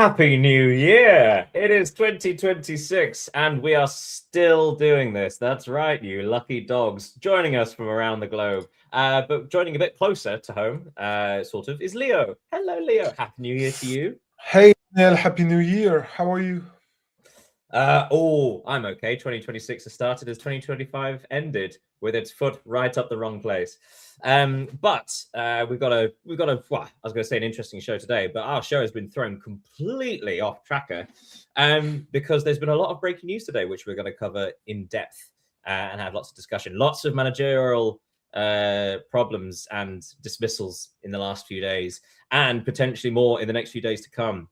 Happy New Year! It is 2026 and we are still doing this. That's right, you lucky dogs. Joining us from around the globe, but joining a bit closer to home, sort of, is Leo. Hello, Leo. Happy New Year to you. Hey, Neil, Happy New Year. How are you? I'm okay. 2026 has started as 2025 ended with its foot right up the wrong place. But we've got a well, I was going to say an interesting show today, but our show has been thrown completely off tracker because there's been a lot of breaking news today, which we're going to cover in depth and have lots of discussion, lots of managerial problems and dismissals in the last few days, and potentially more in the next few days to come.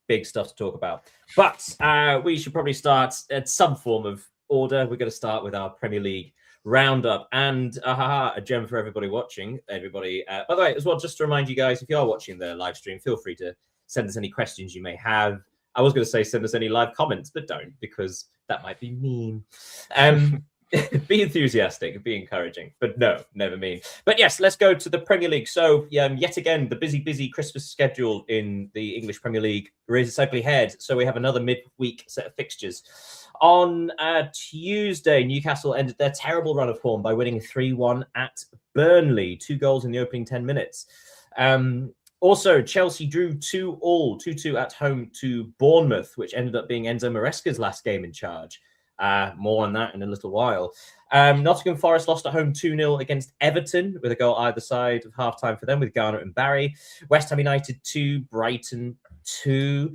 Big stuff to talk about. But we should probably start at some form of order. We're going to start with our Premier League roundup and a gem for everybody watching. Everybody, by the way, as well, just to remind you guys, if you are watching the live stream, feel free to send us any questions you may have. I was going to say send us any live comments, but don't, because that might be mean. Be enthusiastic, be encouraging, but no, never mean. But yes, let's go to the Premier League. So yet again, the busy Christmas schedule in the English Premier League raises its ugly head. So we have another midweek set of fixtures. On Tuesday, Newcastle ended their terrible run of form by winning 3-1 at Burnley, 2 goals in the opening 10 minutes. Also, Chelsea drew 2-2 at home to Bournemouth, which ended up being Enzo Maresca's last game in charge. More on that in a little while. Nottingham Forest lost at home 2-0 against Everton with a goal either side of half-time for them with Garner and Barry. West Ham United 2, Brighton 2.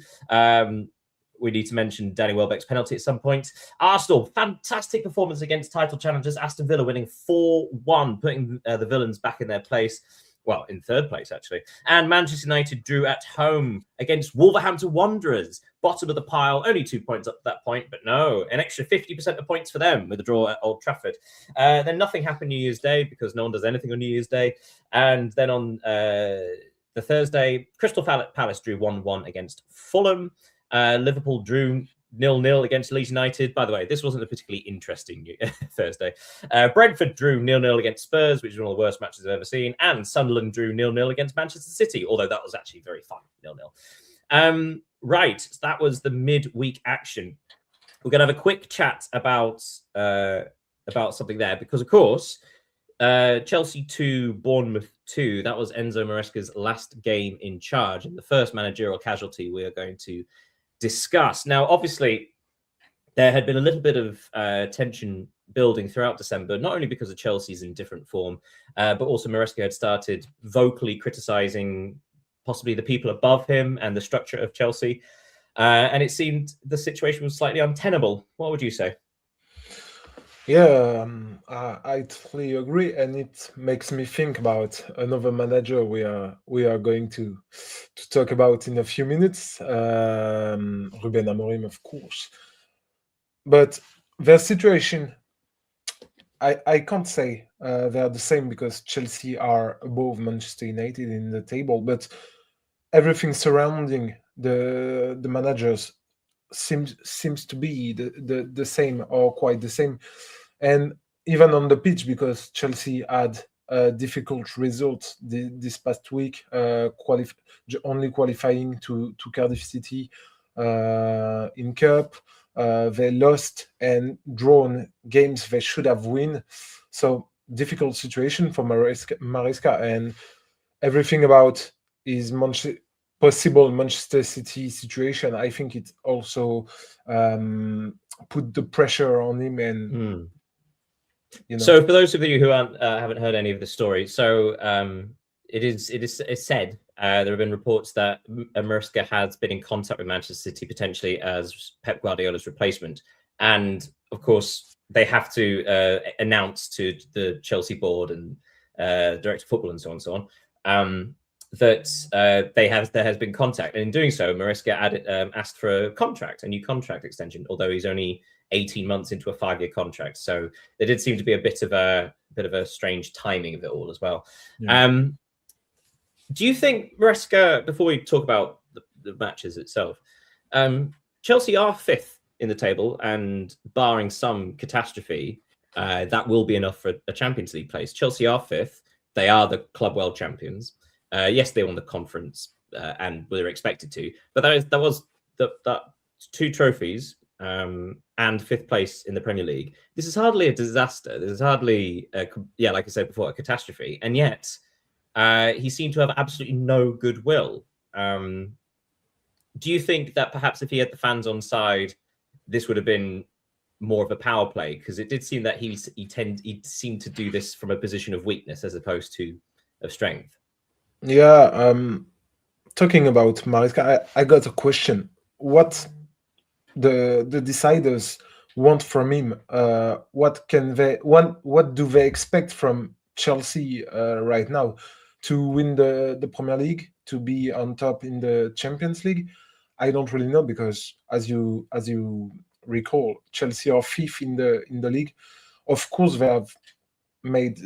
We need to mention Danny Welbeck's penalty at some point. Arsenal, fantastic performance against title challengers Aston Villa, winning 4-1, putting the Villains back in their place. Well, in third place, actually. And Manchester United drew at home against Wolverhampton Wanderers, bottom of the pile, only 2 points up to that point, but no, an extra 50% of points for them with a draw at Old Trafford. Then nothing happened New Year's Day because no one does anything on New Year's Day. And then on the Thursday, Crystal Palace drew 1-1 against Fulham. Liverpool drew 0-0 against Leeds United. By the way, this wasn't a particularly interesting Thursday. Brentford drew 0-0 against Spurs, which is one of the worst matches I've ever seen. And Sunderland drew 0-0 against Manchester City, although that was actually very fun, 0-0. Right, so that was the midweek action. We're going to have a quick chat about something there because, of course, Chelsea 2, Bournemouth 2, that was Enzo Maresca's last game in charge and the first managerial casualty we are going to discuss. Now, obviously, there had been a little bit of tension building throughout December, not only because of Chelsea's in different form, but also Maresca had started vocally criticising possibly the people above him and the structure of Chelsea. And it seemed the situation was slightly untenable. What would you say? Yeah, I totally agree, and it makes me think about another manager we are going to talk about in a few minutes, Ruben Amorim, of course. But their situation, I can't say they are the same because Chelsea are above Manchester United in the table, but everything surrounding the managers seems to be the same or quite the same. And even on the pitch, because Chelsea had difficult results this past week, only qualifying to Cardiff City in Cup. They lost and drawn games they should have won. So difficult situation for Maresca, and everything about his possible Manchester City situation, I think it also put the pressure on him. And So for those of you who haven't heard any of the story, so it's said there have been reports that Maresca has been in contact with Manchester City potentially as Pep Guardiola's replacement, and of course they have to announce to the Chelsea board and director of football and so on that there has been contact, and in doing so, Maresca asked for a new contract extension, although he's only 18 months into a 5-year contract. So there did seem to be a bit of a strange timing of it all as well. Yeah. Do you think Maresca, before we talk about the matches itself, Chelsea are 5th in the table, and barring some catastrophe, that will be enough for a Champions League place. Chelsea are 5th. They are the Club World Champions. Yes, they won the conference, and were expected to. But that was that 2 trophies and 5th place in the Premier League. This is hardly a disaster. This is hardly, like I said before, a catastrophe. And yet, he seemed to have absolutely no goodwill. Do you think that perhaps if he had the fans on side, this would have been more of a power play? Because it did seem that he seemed to do this from a position of weakness as opposed to of strength. Yeah, talking about Maresca, I got a question. What the deciders want from him? What do they expect from Chelsea right now? To win the Premier League, to be on top in the Champions League? I don't really know, because as you recall, Chelsea are 5th in the league. Of course, they have made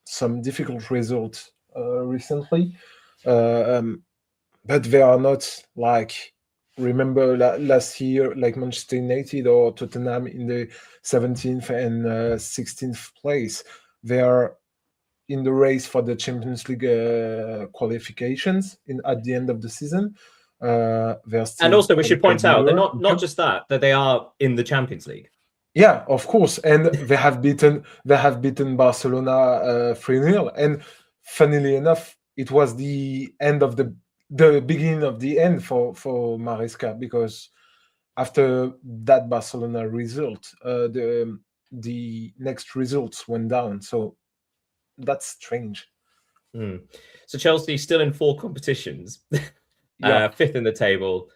some difficult results recently, but they are not like, remember last year, like Manchester United or Tottenham in the 17th and 16th place. They are in the race for the Champions League qualifications at the end of the season. They're still, and also we should point out they're not just that they are in the Champions League. Yeah, of course, and they have beaten Barcelona 3-0. And funnily enough, it was the end of the beginning of the end for Maresca, because after that Barcelona result, the next results went down. So that's strange. So Chelsea still in 4 competitions, 5th in the table,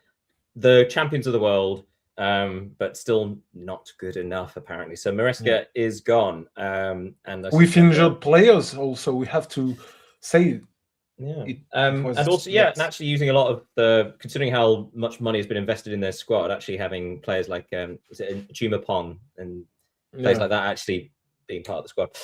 the champions of the world, but still not good enough apparently. So Maresca is gone, and with injured players also, we have to say. And also, and actually using a lot of considering how much money has been invested in their squad, actually having players like Chumapong and players like that actually being part of the squad.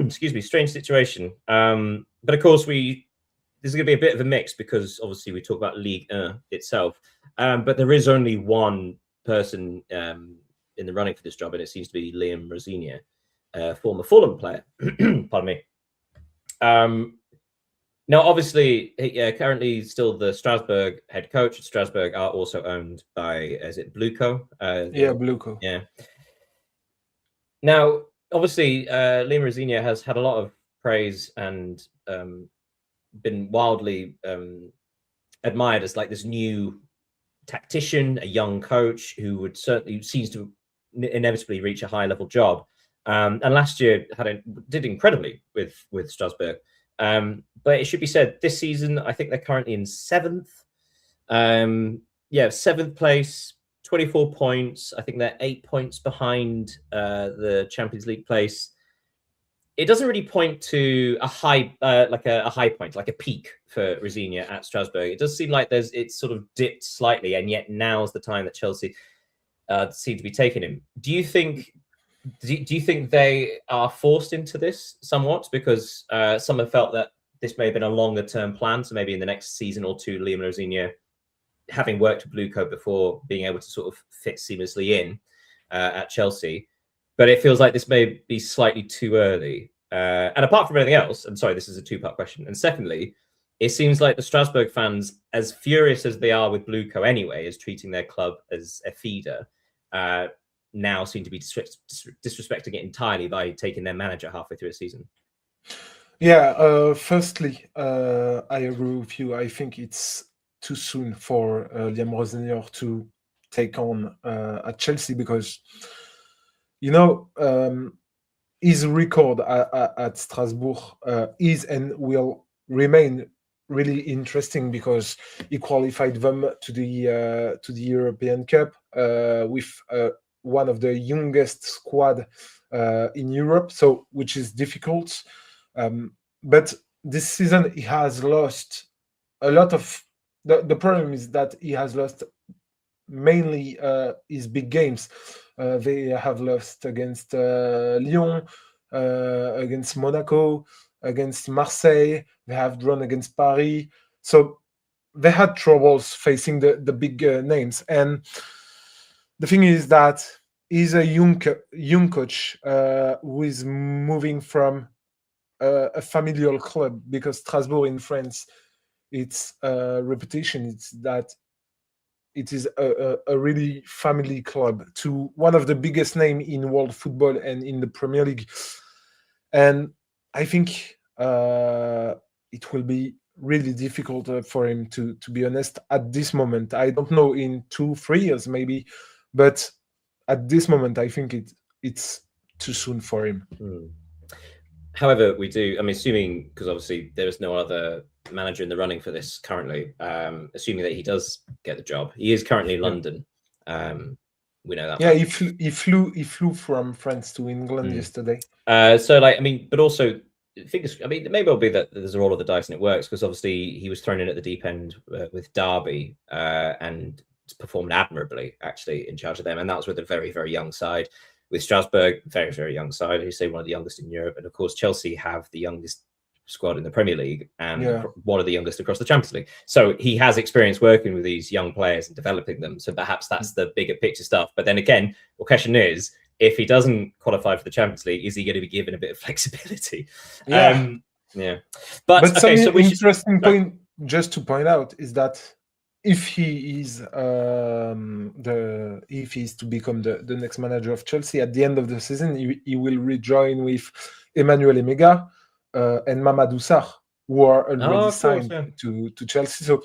Excuse me, strange situation. But of course, this is going to be a bit of a mix, because obviously we talk about Ligue 1 itself, but there is only one person in the running for this job, and it seems to be Liam Rosigne, former Fulham player. Pardon me. Now, obviously, currently still the Strasbourg head coach. Strasbourg are also owned by, is it Bluco? Bluco. Yeah. Now, obviously, Liam Rosigne has had a lot of praise and been wildly admired as like this new tactician, a young coach who seems to inevitably reach a high level job. And last year did incredibly with Strasbourg. But it should be said, this season, I think they're currently in 7th. 7th place, 24 points. I think they're 8 points behind the Champions League place. It doesn't really point to a high, a high point, like a peak for Rosigne at Strasbourg. It does seem like it's sort of dipped slightly, and yet now's the time that Chelsea seem to be taking him. Do you think they are forced into this somewhat, because some have felt that this may have been a longer term plan, so maybe in the next season or two, Liam Rosigne, having worked with Bluco before, being able to sort of fit seamlessly in at Chelsea? But it feels like this may be slightly too early. And apart from anything else, I'm sorry, this is a 2-part question. And secondly, it seems like the Strasbourg fans, as furious as they are with Bluco anyway, as treating their club as a feeder, now seem to be disrespecting it entirely by taking their manager halfway through the season. Yeah, firstly, I agree with you. I think it's too soon for Liam Rosigne to take on at Chelsea, because, his record at Strasbourg is and will remain really interesting, because he qualified them to the European Cup with one of the youngest squad in Europe, so which is difficult. But this season he has lost a lot of. The problem is that he has lost mainly his big games. They have lost against Lyon, against Monaco, against Marseille. They have drawn against Paris. So they had troubles facing the big names. And the thing is that he's a young coach who is moving from a familial club, because Strasbourg in France its reputation. It's that it is a really family club to one of the biggest name in world football and in the Premier League. And I think it will be really difficult for him, to be honest, at this moment. I don't know, in 2-3 years maybe, but at this moment I think it's too soon for him. However, I'm assuming, because obviously there is no other manager in the running for this currently, assuming that he does get the job. He is currently in London. We know that. Yeah, he flew from France to England yesterday. But also, it may well be that there's a roll of the dice and it works, because obviously he was thrown in at the deep end with Derby and performed admirably, actually, in charge of them. And that was with a very, very young side. With Strasbourg, very, very young side, who say one of the youngest in Europe. And of course, Chelsea have the youngest squad in the Premier League and one of the youngest across the Champions League. So he has experience working with these young players and developing them. So perhaps that's the bigger picture stuff. But then again, the question is, if he doesn't qualify for the Champions League, is he going to be given a bit of flexibility? Yeah. But okay, some interesting point just to point out is that if he is if he's to become the next manager of Chelsea at the end of the season, he will rejoin with Emmanuel Emega and Mamadou Sarr, who are already signed to Chelsea. So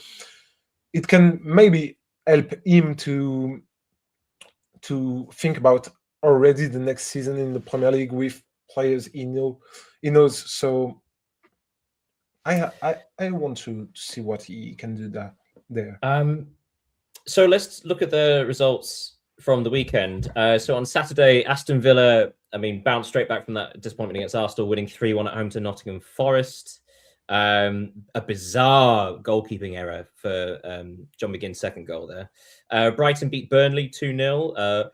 it can maybe help him to think about already the next season in the Premier League with players he knows. So I want to see what he can do there. So let's look at the results from the weekend. So on Saturday, Aston Villa, bounced straight back from that disappointment against Arsenal, winning 3-1 at home to Nottingham Forest. A bizarre goalkeeping error for John McGinn's second goal there. Brighton beat Burnley 2-0.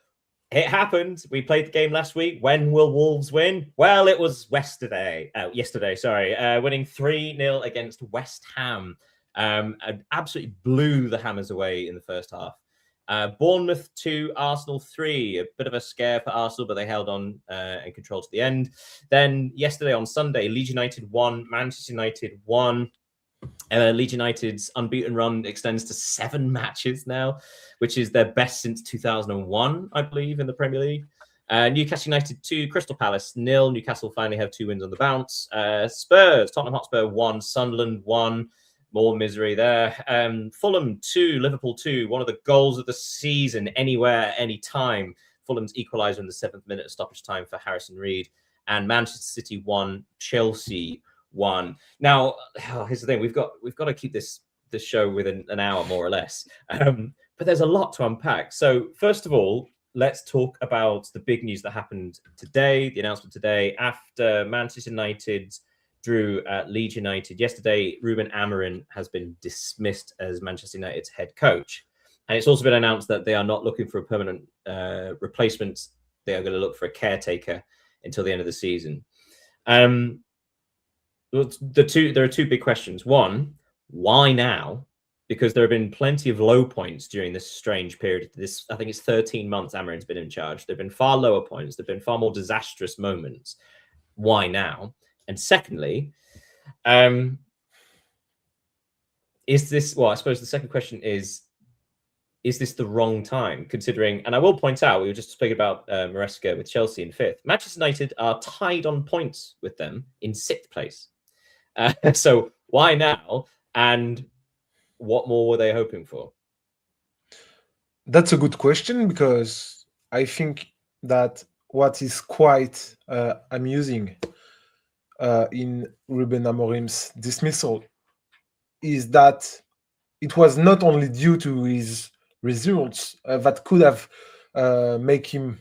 It happened. We played the game last week. When will Wolves win? Well, it was yesterday, winning 3-0 against West Ham. And absolutely blew the Hammers away in the first half. Bournemouth 2, Arsenal 3. A bit of a scare for Arsenal, but they held on and controlled to the end. Then yesterday on Sunday, Leeds United 1, Manchester United 1. Leeds United's unbeaten run extends to 7 matches now, which is their best since 2001, I believe, in the Premier League. Newcastle United 2, Crystal Palace 0. Newcastle finally have 2 wins on the bounce. Spurs, Tottenham Hotspur 1, Sunderland 1. More misery there. Fulham 2, Liverpool 2. One of the goals of the season, anywhere, anytime. Fulham's equaliser in the 7th minute of stoppage time for Harrison Reed. And Manchester City 1, Chelsea 1. Now, here's the thing: we've got to keep this show within an hour, more or less. But there's a lot to unpack. So first of all, let's talk about the big news that happened today. The announcement today after Manchester United drew at Leeds United yesterday. Ruben Amorim has been dismissed as Manchester United's head coach, and it's also been announced that they are not looking for a permanent replacement. They are going to look for a caretaker until the end of the season. There are two big questions. One, why now? Because there have been plenty of low points during this strange period. I think it's 13 months Amarim's been in charge. There have been far lower points. There have been far more disastrous moments. Why now? And secondly, is this, I suppose the second question is this the wrong time, considering, and I will point out, we were just speaking about Maresca with Chelsea in 5th. Manchester United are tied on points with them in 6th place. So why now? And what more were they hoping for? That's a good question, because I think that what is quite amusing in Ruben Amorim's dismissal is that it was not only due to his results that could have make him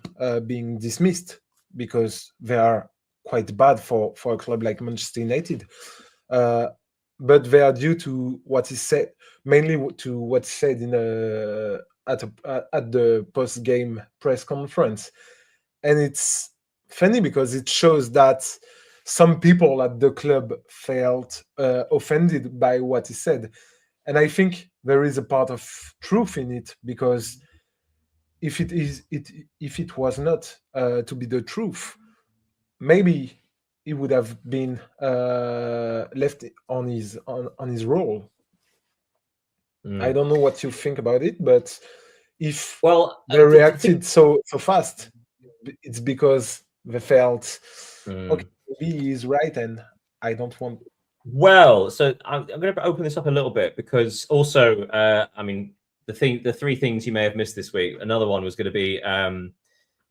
being dismissed, because they are quite bad for a club like Manchester United, but they are due to what is said, mainly to what's said in at the post-game press conference. And it's funny because it shows that some people at the club felt offended by what he said. And I think there is a part of truth in it, because if it was not to be the truth, maybe he would have been left on his role. I don't know what you think about it, but if well, they reacted so fast, it's because they felt, okay, maybe he's right, and I don't want. Well, so I'm going to open this up a little bit because also, I mean, the three things you may have missed this week. Another one was going to be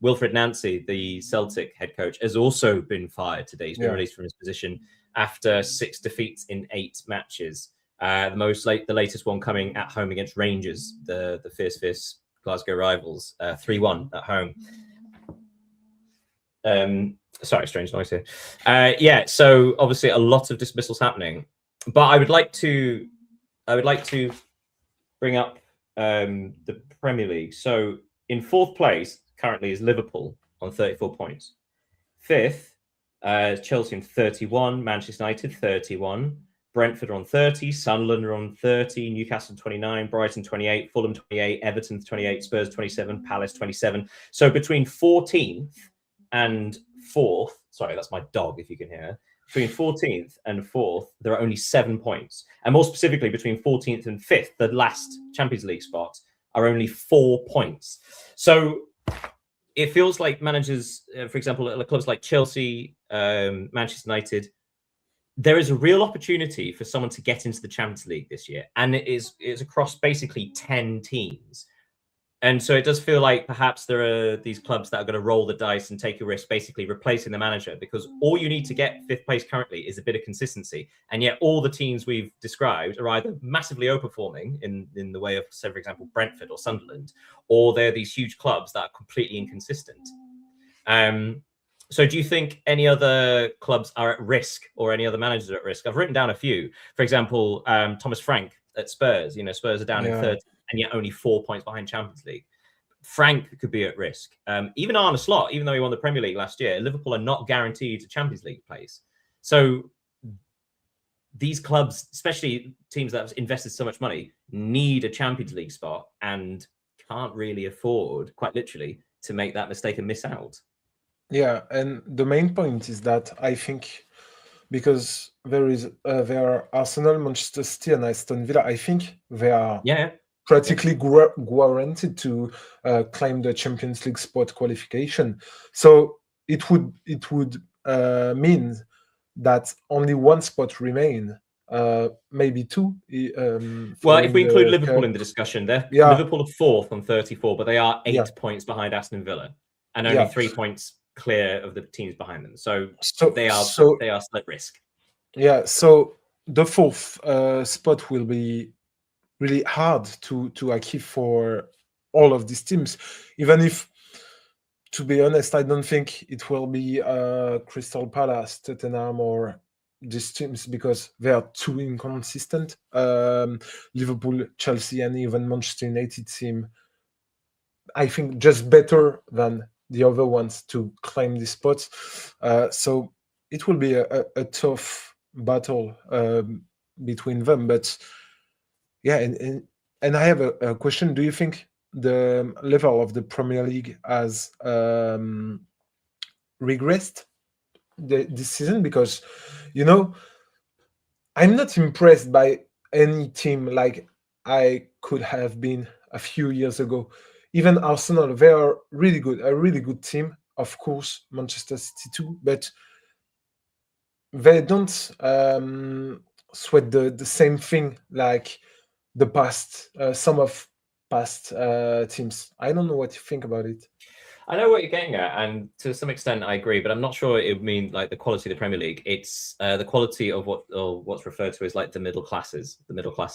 Wilfred Nancy, the Celtic head coach, has also been fired today. He's been released from his position after 6 defeats in 8 matches. The latest one coming at home against Rangers, the fierce Glasgow rivals, 3-1 at home. Sorry, strange noise here. Yeah, so obviously a lot of dismissals happening, but I would like to bring up the Premier League. So in 4th place currently is Liverpool on 34 points. 5th, Chelsea on 31, Manchester United 31, Brentford on 30, Sunderland are on 30, Newcastle 29, Brighton 28, Fulham 28, Everton 28, Spurs 27, Palace 27. So between 14th and 4th, sorry, that's my dog if you can hear, between 14th and 4th, there are only 7 points. And more specifically, between 14th and 5th, the last Champions League spot, are only 4 points. So it feels like managers, for example, at clubs like Chelsea, Manchester United, there is a real opportunity for someone to get into the Champions League this year. And it's across basically 10 teams. And so it does feel like perhaps there are these clubs that are going to roll the dice and take a risk, basically replacing the manager, because all you need to get 5th place currently is a bit of consistency. And yet all the teams we've described are either massively overperforming in the way of, say, for example, Brentford or Sunderland, or they're these huge clubs that are completely inconsistent. So do you think any other clubs are at risk, or any other managers are at risk? I've written down a few. For example, Thomas Frank at Spurs. You know, Spurs are down in 30th. And yet only 4 points behind Champions League. Frank could be at risk. Even Arne Slot, even though he won the Premier League last year, Liverpool are not guaranteed a Champions League place. So these clubs, especially teams that have invested so much money, need a Champions League spot and can't really afford, quite literally, to make that mistake and miss out. Yeah, and the main point is that I think because there are Arsenal, Manchester City, and Aston Villa, I think they are practically guaranteed to claim the Champions League spot qualification. So it would mean that only 1 spot remain, maybe 2. Well, if we include Liverpool in the discussion, Liverpool are 4th on 34, but they are 8 points behind Aston Villa, and only 3 points clear of the teams behind them. So they are at risk. Yeah. So the 4th spot will be really hard to achieve for all of these teams, even if, to be honest, I don't think it will be Crystal Palace, Tottenham, or these teams, because they are too inconsistent. Liverpool, Chelsea, and even Manchester United seem, I think, just better than the other ones to claim these spots. So it will be a tough battle between them. But yeah, and I have a question. Do you think the level of the Premier League has regressed this season? Because, I'm not impressed by any team like I could have been a few years ago. Even Arsenal, they are really good, a really good team. Of course, Manchester City too, but they don't sweat the same thing like the past, some of past teams. I don't know what you think about it. I know what you're getting at, and to some extent I agree, but I'm not sure it would mean like the quality of the Premier League. It's the quality of what's referred to as like the middle class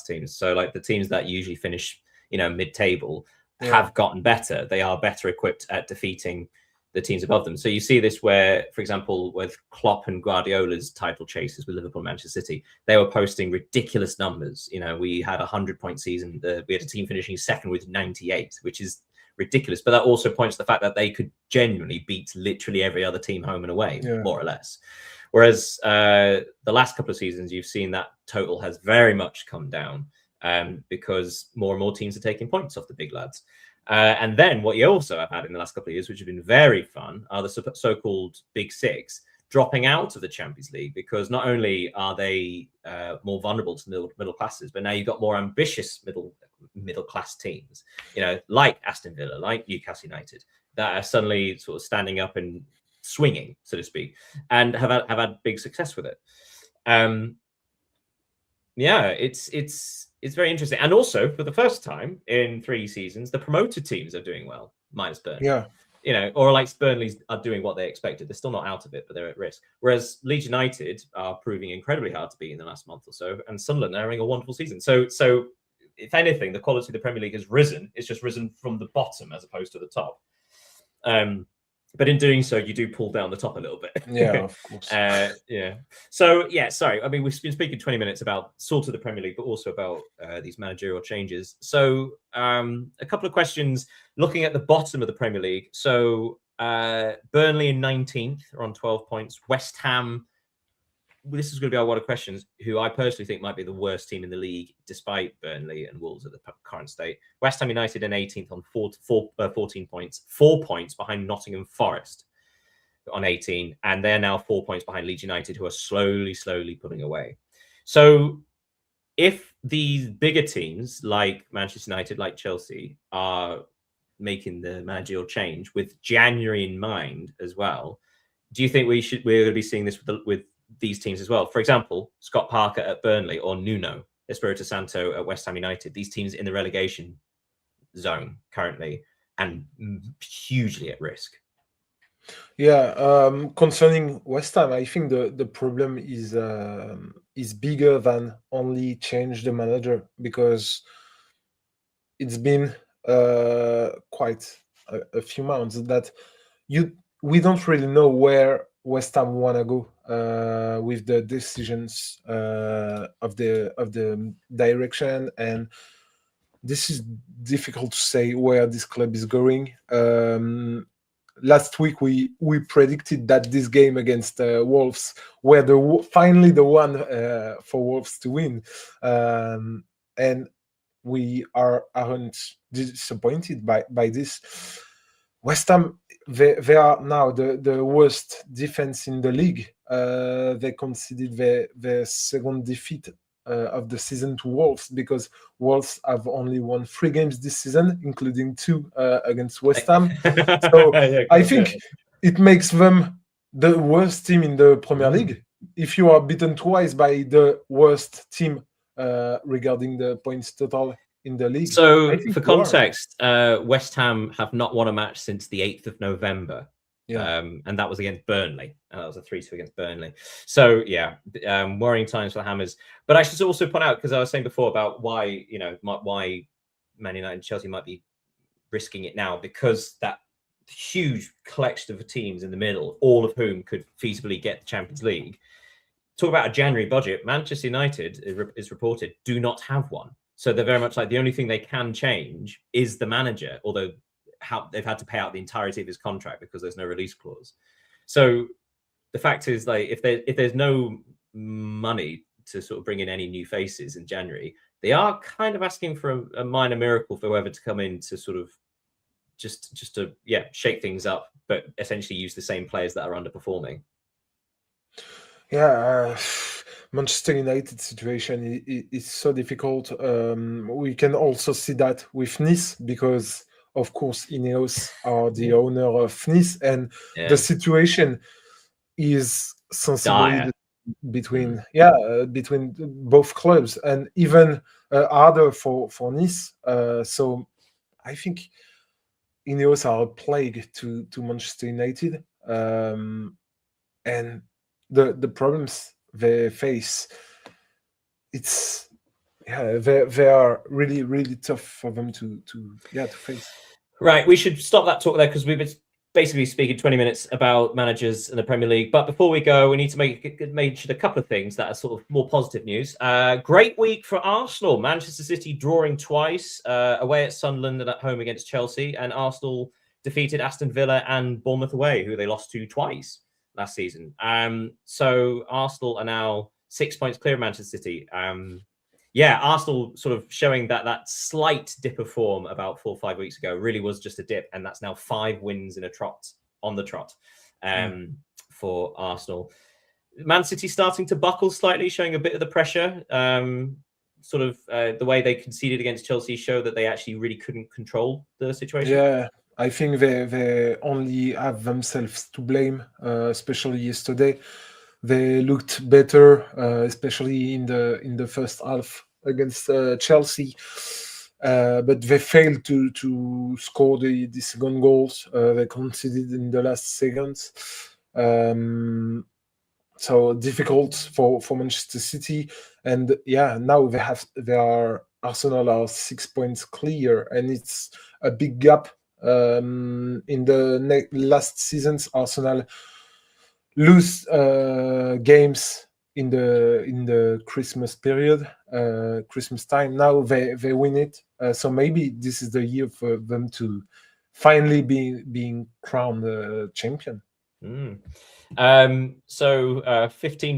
teams. So like the teams that usually finish, mid-table have gotten better. They are better equipped at defeating the teams above them. So you see this where, for example, with Klopp and Guardiola's title chases with Liverpool and Manchester City, they were posting ridiculous numbers. We had a 100-point season. We had a team finishing 2nd with 98, which is ridiculous. But that also points to the fact that they could genuinely beat literally every other team home and away, more or less. Whereas the last couple of seasons, you've seen that total has very much come down because more and more teams are taking points off the big lads. And then what you also have had in the last couple of years, which have been very fun, are the so-called Big Six dropping out of the Champions League, because not only are they more vulnerable to middle classes, but now you've got more ambitious middle class teams, like Aston Villa, like Newcastle United, that are suddenly sort of standing up and swinging, so to speak, and have had big success with it. It's very interesting. And also, for the first time in 3 seasons, the promoted teams are doing well, minus Burnley. Yeah. Or like Burnley are doing what they expected. They're still not out of it, but they're at risk. Whereas Leeds United are proving incredibly hard to beat in the last month or so, and Sunderland are having a wonderful season. So if anything, the quality of the Premier League has risen. It's just risen from the bottom as opposed to the top. But in doing so, you do pull down the top a little bit. Yeah, of course. So, sorry. I mean, we've been speaking 20 minutes about sort of the Premier League, but also about these managerial changes. So a couple of questions looking at the bottom of the Premier League. So Burnley in 19th are on 12 points. West Ham, this is going to be our one of questions, who I personally think might be the worst team in the league, despite Burnley and Wolves at the current state. West Ham United in 18th on 14 points, 4 points behind Nottingham Forest on 18, and they're now 4 points behind Leeds United, who are slowly pulling away. So if these bigger teams like Manchester United, like Chelsea, are making the managerial change with January in mind as well, do you think we're going to be seeing this with these teams as well? For example, Scott Parker at Burnley, or Nuno Espirito Santo at West Ham United, these teams in the relegation zone currently and hugely at risk. Yeah, concerning West Ham, I think the problem is bigger than only change the manager, because it's been quite a few months that we don't really know where West Ham want to go with the decisions of the direction, and this is difficult to say where this club is going. Last week we predicted that this game against Wolves were finally the one for Wolves to win, and we aren't disappointed by this. West Ham, they are now the worst defense in the league. They conceded their second defeat of the season to Wolves, because Wolves have only won 3 games this season, including 2 against West Ham. So I think it makes them the worst team in the Premier League. If you are beaten twice by the worst team regarding the points total in the league. So for context, West Ham have not won a match since the 8th of November. And that was against Burnley. That was a 3-2 against Burnley. So worrying times for the Hammers. But I should also point out, because I was saying before about why Man United and Chelsea might be risking it now, because that huge collection of teams in the middle, all of whom could feasibly get the Champions League. Talk about a January budget. Manchester United is reported do not have one. So they're very much like the only thing they can change is the manager, although they've had to pay out the entirety of his contract because there's no release clause. So the fact is, like, if there's no money to sort of bring in any new faces in January, they are kind of asking for a minor miracle for whoever to come in to sort of just to shake things up, but essentially use the same players that are underperforming. Yeah, Manchester United situation is so difficult. We can also see that with Nice, because of course Ineos are the owner of Nice, and the situation is sensibly between both clubs, and even harder for Nice. So I think Ineos are a plague to Manchester United, and the problems they face, they are really tough for them to face. Right, we should stop that talk there, because we've been basically speaking 20 minutes about managers in the Premier League. But before we go, we need to mention a couple of things that are sort of more positive news. Great week for Arsenal. Manchester City drawing twice, away at Sunderland and at home against Chelsea. And Arsenal defeated Aston Villa and Bournemouth away, who they lost to twice last season. So Arsenal are now 6 points clear of Manchester City. Arsenal sort of showing that slight dip of form about 4 or 5 weeks ago really was just a dip, and that's now 5 wins in a trot on the trot for Arsenal. Man City starting to buckle slightly, showing a bit of the pressure. The way they conceded against Chelsea showed that they actually really couldn't control the situation. Yeah, I think they only have themselves to blame, especially yesterday. They looked better, especially in the first half against Chelsea, but they failed to score the second goals. They conceded in the last seconds. So difficult for Manchester City, and now Arsenal are 6 points clear, and it's a big gap. In the last seasons, Arsenal lose games in the Christmas period, Christmas time. Now they win it, so maybe this is the year for them to finally being crowned champion. 15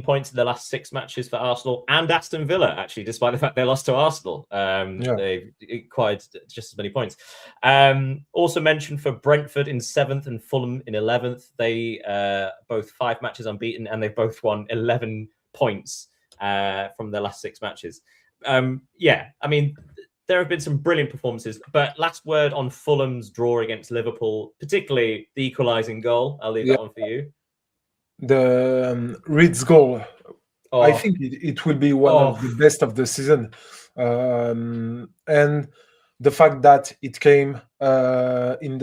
points in the last 6 matches for Arsenal and Aston Villa, actually, despite the fact they lost to Arsenal. They acquired just as many points. Also mentioned for Brentford in 7th and Fulham in 11th. They both 5 matches unbeaten, and they've both won 11 points from their last 6 matches. There have been some brilliant performances, but last word on Fulham's draw against Liverpool, particularly the equalising goal. I'll leave that one for you. The Reed's goal, I think it will be one of the best of the season. And the fact that it came in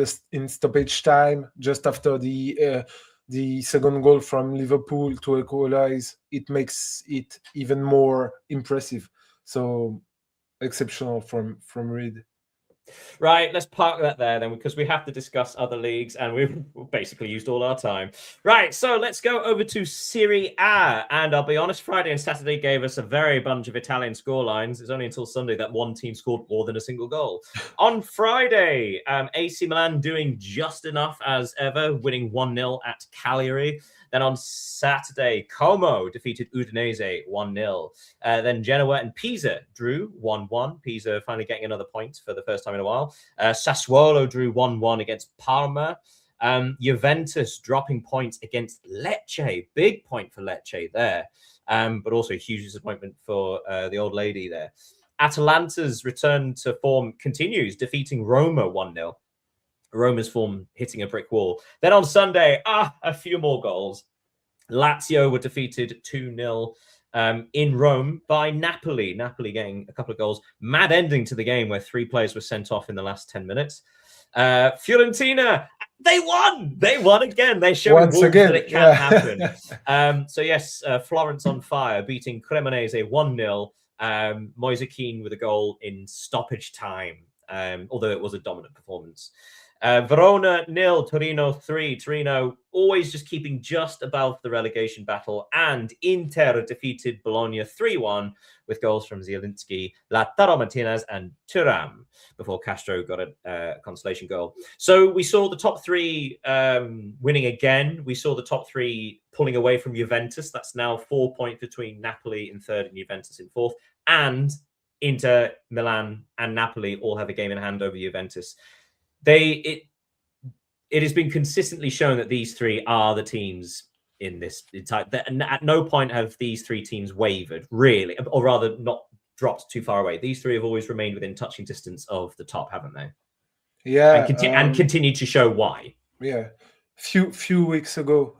stoppage time, just after the second goal from Liverpool to equalize, it makes it even more impressive. So exceptional from Reed. Right, let's park that there then, because we have to discuss other leagues, and we've basically used all our time. Right, so let's go over to Serie A. And I'll be honest, Friday and Saturday gave us a very bunch of Italian scorelines. It's only until Sunday that one team scored more than a single goal. On Friday, AC Milan doing just enough as ever, winning 1-0 at Cagliari. Then on Saturday, Como defeated Udinese 1-0. Then Genoa and Pisa drew 1-1. Pisa finally getting another point for the first time in a while. Sassuolo drew 1-1 against Parma. Juventus dropping points against Lecce. Big point for Lecce there. But also a huge disappointment for the old lady there. Atalanta's return to form continues, defeating Roma 1-0. Roma's form hitting a brick wall. Then on Sunday, a few more goals. Lazio were defeated 2-0 in Rome by Napoli. Napoli getting a couple of goals. Mad ending to the game where 3 players were sent off in the last 10 minutes. Fiorentina, they won! They won again. They showed that it can happen. Florence on fire, beating Cremonese 1-0. Moise Kean with a goal in stoppage time, although it was a dominant performance. Verona 0, Torino 3. Torino always just keeping just above the relegation battle. And Inter defeated Bologna 3-1 with goals from Zielinski, Lautaro Martinez and Thuram before Castro got a consolation goal. So we saw the top 3 winning again. We saw the top 3 pulling away from Juventus. That's now 4 points between Napoli in 3rd and Juventus in 4th. And Inter, Milan and Napoli all have a game in hand over Juventus. It has been consistently shown that these 3 are the teams in this type. At no point have these 3 teams wavered, really, or rather not dropped too far away. These 3 have always remained within touching distance of the top, haven't they? Yeah, and continue to show why. Yeah, few weeks ago,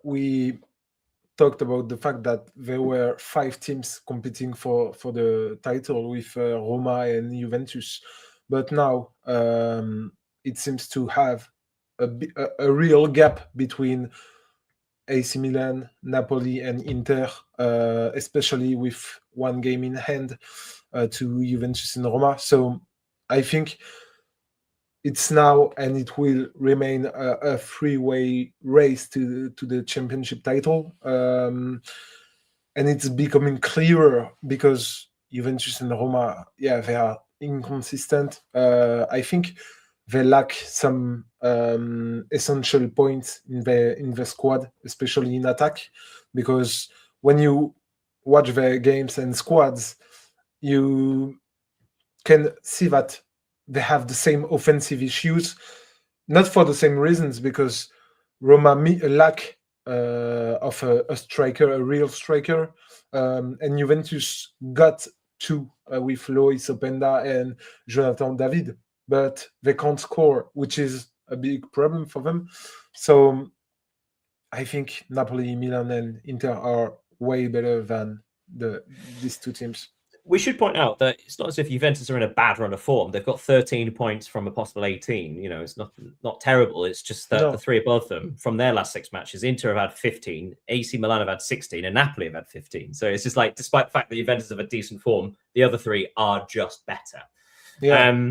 we talked about the fact that there were 5 teams competing for the title with Roma and Juventus. But now it seems to have a real gap between AC Milan, Napoli, and Inter, especially with 1 game in hand to Juventus and Roma. So I think it's now, and it will remain, a 3-way race to the championship title. And it's becoming clearer because Juventus and Roma, they are inconsistent. I think they lack some essential points in the squad, especially in attack, because when you watch their games and squads, you can see that they have the same offensive issues. not for the same reasons, because Roma lack of a striker, a real striker, and Juventus got two with Lois Openda and Jonathan David, but they can't score, which is a big problem for them. So I think Napoli, Milan, and Inter are way better than these two teams. We should point out that it's not as if Juventus are in a bad run of form. They've got 13 points from a possible 18. You know, it's not terrible. It's just that the three above them from their last 6 matches, Inter have had 15, AC Milan have had 16, and Napoli have had 15. So it's just like, despite the fact that Juventus have a decent form, the other three are just better. Yeah.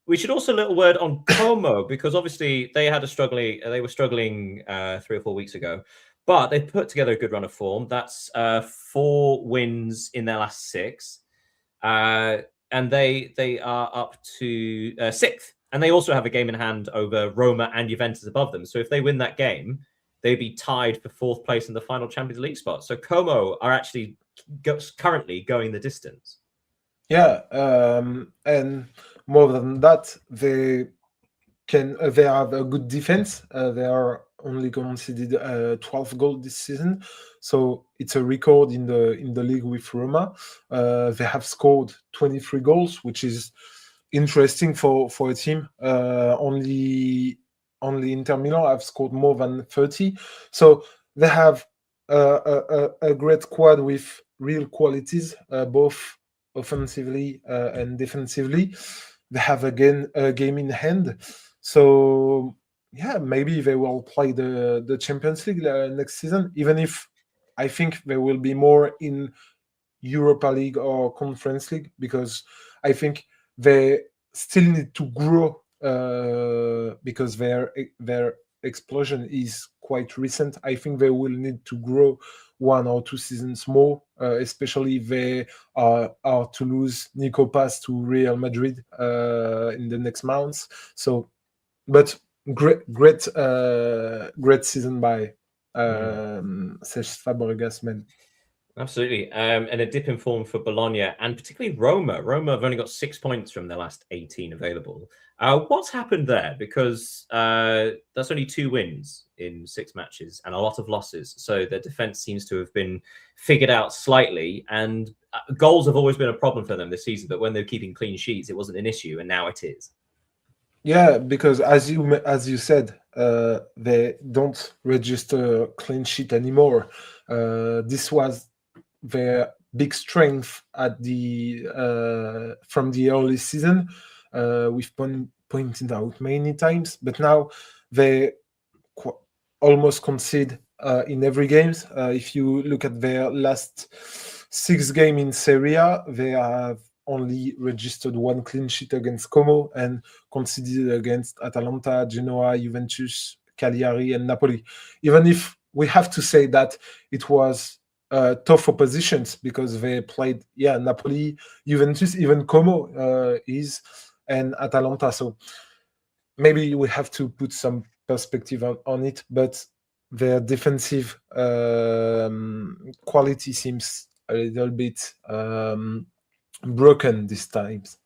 We should also a little word on Como, because obviously they were struggling 3 or 4 weeks ago. But they've put together a good run of form. That's 4 wins in their last 6. And they are up to 6th. And they also have a game in hand over Roma and Juventus above them. So if they win that game, they'd be tied for 4th place in the final Champions League spot. So Como are actually currently going the distance. Yeah. And more than that, they have a good defense. They are only conceded 12 goals this season, so it's a record in the league with Roma. They have scored 23 goals, which is interesting for a team. Only Inter Milan have scored more than 30. So they have a great squad with real qualities, both offensively and defensively. They have again a game in hand. So yeah, maybe they will play the Champions League next season, even if I think they will be more in Europa League or Conference League, because I think they still need to grow because their explosion is quite recent. I think they will need to grow 1 or 2 seasons more, especially if they are to lose Nico Paz to Real Madrid in the next months. So, but great season by Cesc Fabregas, man. Absolutely. And a dip in form for Bologna and particularly Roma. Roma have only got 6 points from their last 18 available. What's happened there? Because that's only 2 wins in 6 matches and a lot of losses. So their defense seems to have been figured out slightly. And goals have always been a problem for them this season. But when they're keeping clean sheets, it wasn't an issue. And now it is. Yeah, because as you said, they don't register clean sheet anymore. This was their big strength at from the early season. We've pointed out many times, but now they almost concede in every game. If you look at their last 6 games in Serie A, they have only registered 1 clean sheet against Como and conceded against Atalanta, Genoa, Juventus, Cagliari, and Napoli. Even if we have to say that it was tough oppositions, because they played, Napoli, Juventus, even Como and Atalanta. So maybe we have to put some perspective on it, but their defensive quality seems a little bit broken these times.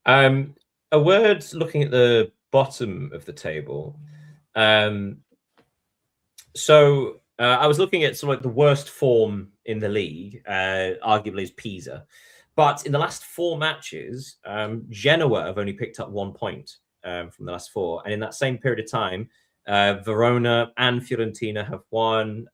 A word looking at the bottom of the table. So I was looking at sort of like the worst form in the league, arguably is Pisa. But in the last 4 matches, Genoa have only picked up 1 point from the last 4. And in that same period of time, Verona and Fiorentina have won,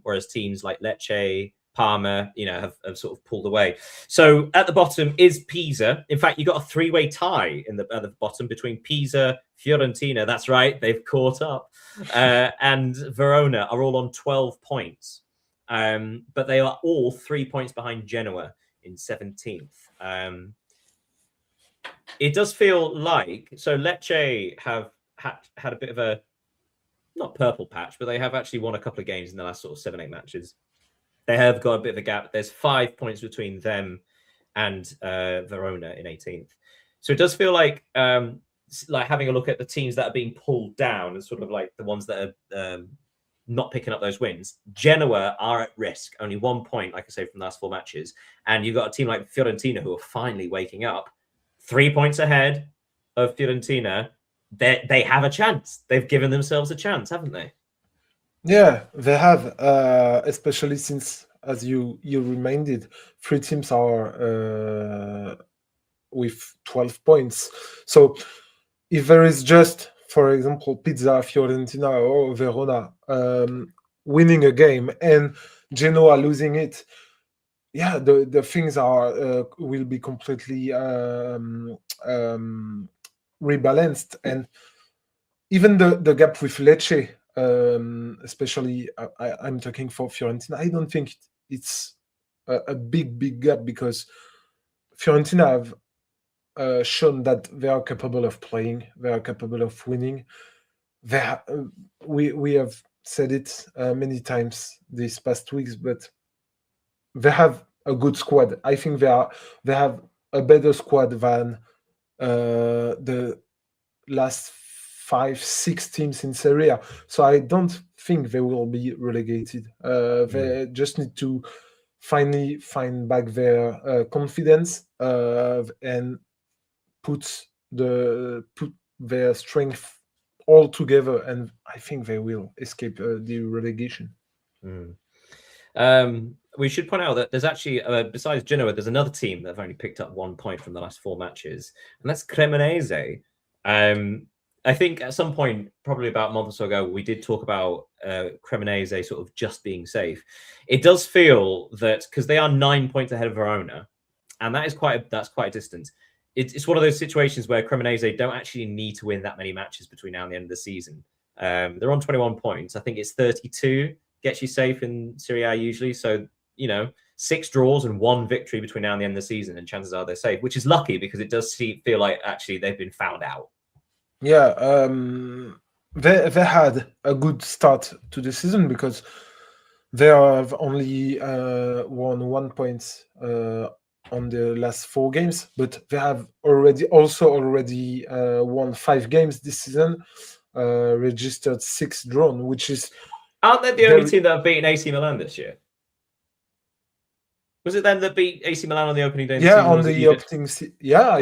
whereas teams like Lecce, Parma, have sort of pulled away. So at the bottom is Pisa. In fact, you got a 3-way tie at the bottom between Pisa, Fiorentina. That's right, they've caught up, and Verona are all on 12 points, but they are all 3 points behind Genoa in 17th. It does feel like Lecce have had a bit of a not purple patch, but they have actually won a couple of games in the last sort of 7-8 matches. They have got a bit of a gap. There's 5 points between them and Verona in 18th. So it does feel like having a look at the teams that are being pulled down and sort of like the ones that are not picking up those wins. Genoa are at risk, only 1 point, like I say, from the last 4 matches. And you've got a team like Fiorentina who are finally waking up, 3 points ahead. of Fiorentina, they have a chance. They've given themselves a chance, haven't they? Yeah, they have, especially since, as you reminded, 3 teams are with 12 points. So if there is just, for example, Pizza, Fiorentina, or Verona winning a game and Genoa losing it, yeah, the things are will be completely rebalanced, and even the gap with Lecce, especially I'm talking for Fiorentina. I don't think it's a big gap, because Fiorentina have shown that they are capable of playing, they are capable of winning. We have said it many times these past weeks, but they have a good squad. I think they have a better squad than the last 5-6 teams in Serie A. So I don't think they will be relegated. They just need to finally find back their confidence and put their strength all together, and I think they will escape the relegation. We should point out that there's actually, besides Genoa, there's another team that have only picked up 1 point from the last 4 matches, and that's Cremonese. I think at some point, probably about a month or so ago, we did talk about Cremonese sort of just being safe. It does feel that, because they are 9 points ahead of Verona, and that's quite a distance. It's one of those situations where Cremonese don't actually need to win that many matches between now and the end of the season. They're on 21 points. I think it's 32 gets you safe in Serie A usually. So, 6 draws and 1 victory between now and the end of the season, and chances are they're safe, which is lucky, because it does feel like actually they've been found out. Yeah, they had a good start to the season, because they have only won 1 point on the last 4 games, but they have already won 5 games this season, registered 6 drawn, which is... Aren't they the only team that have beaten AC Milan this year? Was it them that beat AC Milan on the opening day? Yeah, on the opening. I think, yeah,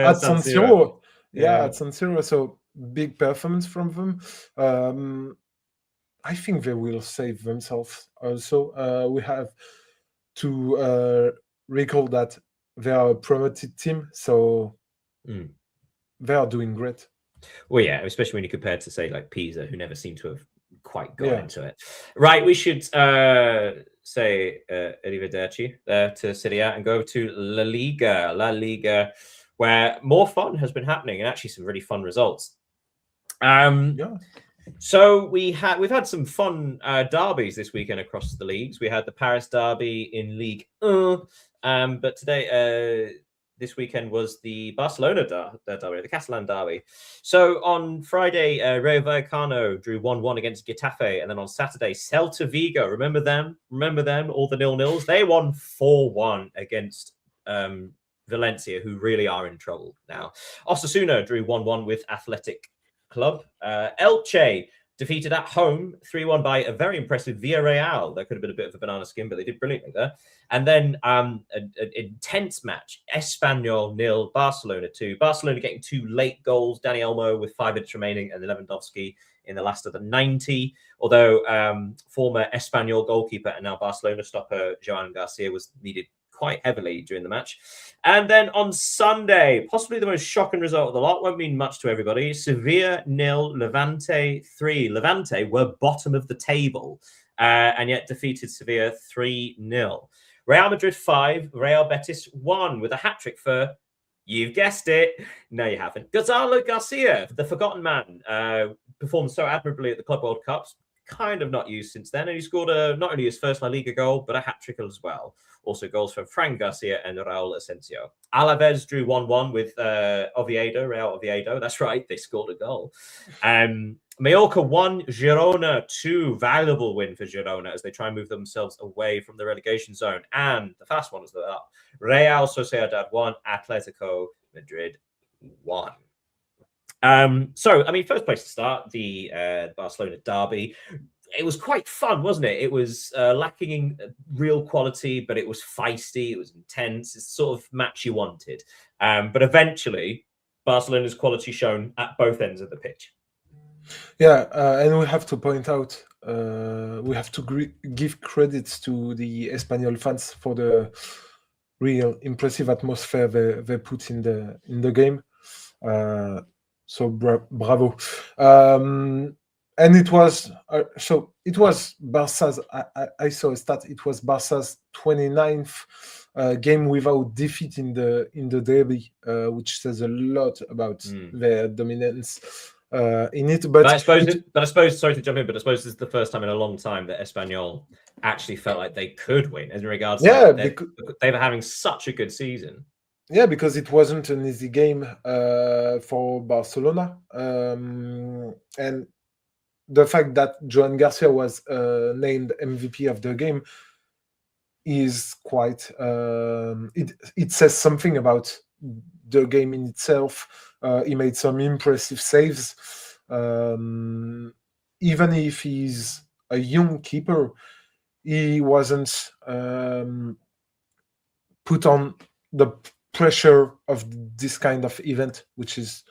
at San Siro. At San Siro. So big performance from them. I think they will save themselves. Also, we have to recall that they are a promoted team, so they are doing great. Well, yeah, especially when you compare to, say, like Pisa, who never seem to have quite got into it. Right, we should say arrivederci to Serie A and go to La Liga, where more fun has been happening and actually some really fun results. So we've had some fun derbies this weekend across the leagues. We had the Paris derby in Ligue 1, but today, this weekend, was the Barcelona derby, the Catalan derby. So on Friday, Rayo Vallecano drew 1-1 against Getafe, and then on Saturday, Celta Vigo, remember them, all the 0-0s? They won 4-1 against Valencia, who really are in trouble now. Osasuna drew 1-1 with Athletic Club. Elche defeated at home 3-1 by a very impressive Villarreal. There could have been a bit of a banana skin, but they did brilliantly there. And then an intense match, Espanyol 0, Barcelona 2. Barcelona getting 2 late goals, Dani Olmo with 5 minutes remaining, and Lewandowski in the last of the 90. Although former Espanyol goalkeeper and now Barcelona stopper Joan Garcia was needed quite heavily during the match. And then on Sunday, possibly the most shocking result of the lot, won't mean much to everybody. Sevilla 0, Levante 3. Levante were bottom of the table and yet defeated Sevilla 3-0. Real Madrid 5, Real Betis 1 with a hat-trick for, you've guessed it, no you haven't, Gonzalo Garcia, the forgotten man, performed so admirably at the Club World Cups, kind of not used since then, and he scored not only his first La Liga goal, but a hat-trick as well. Also goals from Fran Garcia and Raul Asensio. Alaves drew 1-1 with Real Oviedo. That's right, they scored a goal. Mallorca 1, Girona 2. Valuable win for Girona as they try and move themselves away from the relegation zone. And the fast one is that Real Sociedad 1, Atletico Madrid 1. So, I mean, first place to start, the Barcelona derby. It was quite fun, wasn't it? It was lacking in real quality, but it was feisty. It was intense. It's the sort of match you wanted. But eventually, Barcelona's quality shown at both ends of the pitch. Yeah, and we have to point out, we have to give credits to the Espanyol fans for the real impressive atmosphere they put in the game. So bravo. And it was Barca's. I saw a stat. It was Barca's 29th game without defeat in the derby, which says a lot about their dominance in it. But I suppose, sorry to jump in, but I suppose this is the first time in a long time that Espanyol actually felt like they could win, as in regards to they were having such a good season. Yeah, because it wasn't an easy game for Barcelona, and the fact that Joan Garcia was named MVP of the game is quite. It says something about the game in itself. He made some impressive saves. Even if he's a young keeper, he wasn't put on the pressure of this kind of event, which is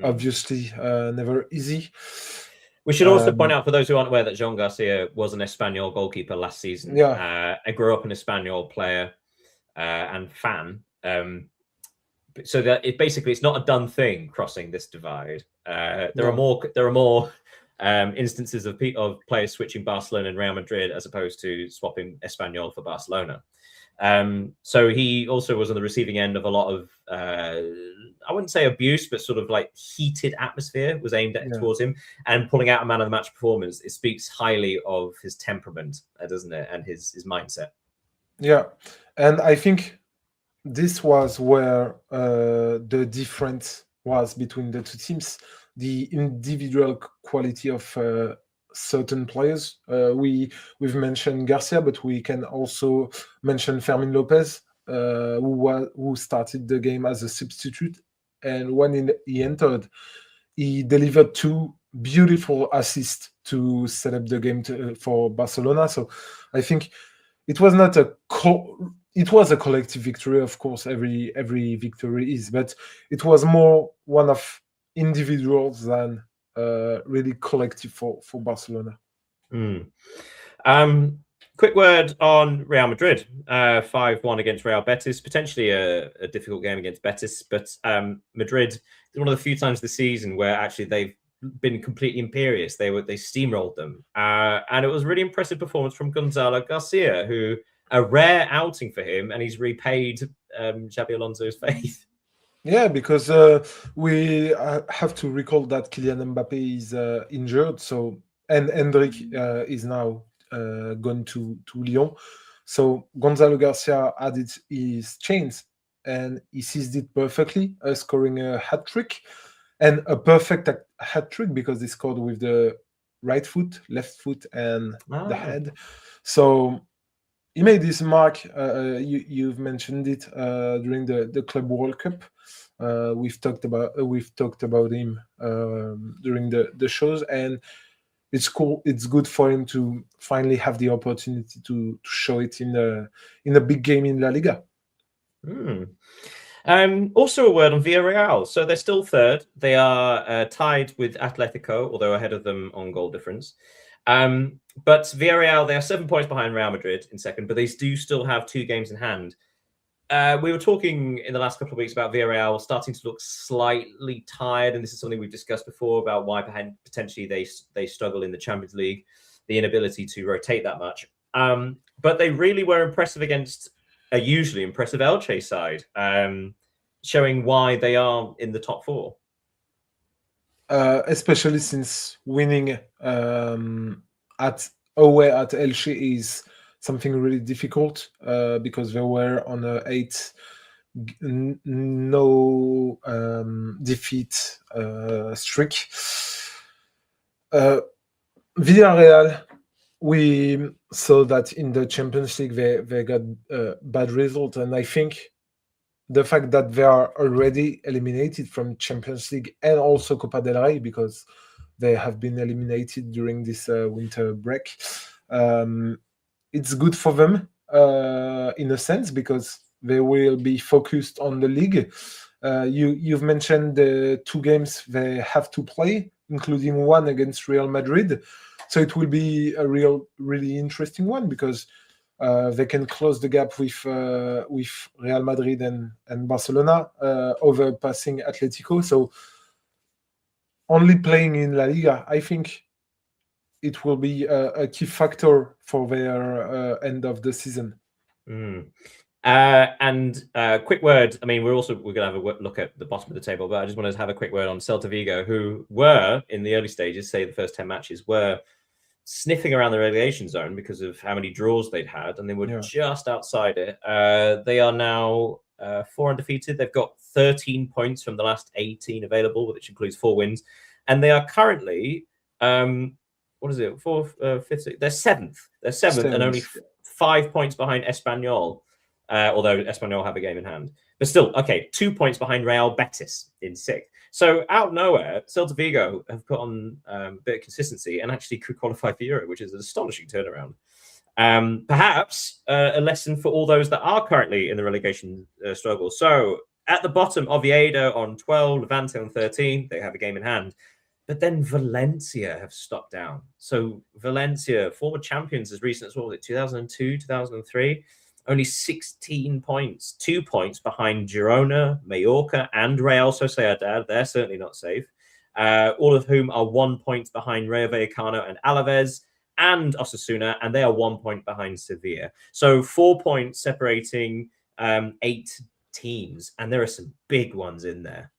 obviously never easy. We should also point out, for those who aren't aware, that Joan Garcia was an Espanyol goalkeeper last season. Yeah. I grew up an Espanyol player and fan. So that it's not a done thing crossing this divide. There are more instances of players switching Barcelona and Real Madrid as opposed to swapping Espanyol for Barcelona. So he also was on the receiving end of a lot of I wouldn't say abuse, but sort of like heated atmosphere was aimed towards him, and pulling out a man of the match performance. It speaks highly of his temperament, doesn't it, and his mindset. Yeah, and I think this was where the difference was between the two teams, the individual quality of certain players. We've mentioned Garcia, but we can also mention Fermin Lopez, who started the game as a substitute, and when he entered, he delivered 2 beautiful assists to set up the game for Barcelona. So I think it was not it was a collective victory, of course. Every victory is, but it was more one of individuals than really collective for Barcelona. Quick word on Real Madrid. 5-1 against Real Betis. Potentially a difficult game against Betis, but Madrid is one of the few times this season where actually they've been completely imperious. They steamrolled them, and it was a really impressive performance from Gonzalo Garcia, who a rare outing for him, and he's repaid Xabi Alonso's faith. Yeah, because we have to recall that Kylian Mbappe is injured, so and Endrick is now gone to Lyon. So Gonzalo Garcia added his chains, and he seized it perfectly, scoring a hat trick, and a perfect hat trick because he scored with the right foot, left foot, and the head. So he made this mark. You've mentioned it during the Club World Cup. We've talked about him during the shows, and it's cool. It's good for him to finally have the opportunity to show it in a big game in La Liga. Also a word on Villarreal. So they're still third. They are tied with Atletico, although ahead of them on goal difference. But Villarreal, they are 7 points behind Real Madrid in second, but they do still have 2 games in hand. We were talking in the last couple of weeks about Villarreal starting to look slightly tired, and this is something we've discussed before about why potentially they struggle in the Champions League, the inability to rotate that much. But they really were impressive against a usually impressive Elche side, showing why they are in the top 4. Especially since winning away at Elche is something really difficult because they were on a 8 no defeat streak. Villarreal, we saw that in the Champions League they got a bad result, and I think the fact that they are already eliminated from Champions League and also Copa del Rey, because they have been eliminated during this winter break, it's good for them in a sense, because they will be focused on the league, You've mentioned the 2 games they have to play, including one against Real Madrid. So it will be a really interesting one because they can close the gap with Real Madrid and Barcelona, overpassing Atletico. So only playing in La Liga, I think it will be a key factor for their end of the season. Quick word. I mean, we're going to have a look at the bottom of the table, but I just wanted to have a quick word on Celta Vigo, who were in the early stages, say the first 10 matches, were sniffing around the relegation zone because of how many draws they'd had, and they were just outside it. They are now 4 undefeated. They've got 13 points from the last 18 available, which includes 4 wins, and they are currently what is it? 4th, 5th. They're 7th. They're 7th, and only 5 points behind Espanyol. Although Espanyol have a game in hand, but still, okay, 2 points behind Real Betis in 6th. So out of nowhere, Celta Vigo have put on a bit of consistency and actually could qualify for Euro, which is an astonishing turnaround. Perhaps a lesson for all those that are currently in the relegation struggle. So at the bottom, Oviedo on 12, Levante on 13. They have a game in hand. But then Valencia have stopped down. So Valencia, former champions as recent as, what was it, 2002, 2003? Only 16 points, 2 points behind Girona, Mallorca, and Real Sociedad. They're certainly not safe. All of whom are 1 point behind Rayo Vallecano and Alaves and Osasuna, and they are 1 point behind Sevilla. So 4 points separating 8 teams, and there are some big ones in there.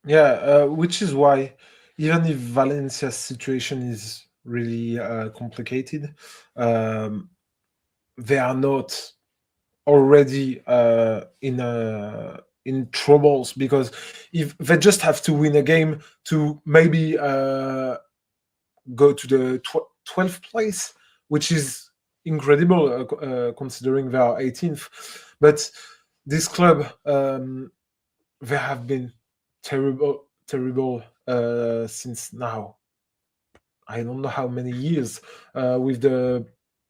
Yeah, which is why, even if Valencia's situation is really complicated, they are not already in troubles, because if they just have to win a game to maybe go to the 12th place, which is incredible considering they are 18th. But this club, they have been terrible since now. I don't know how many years, with the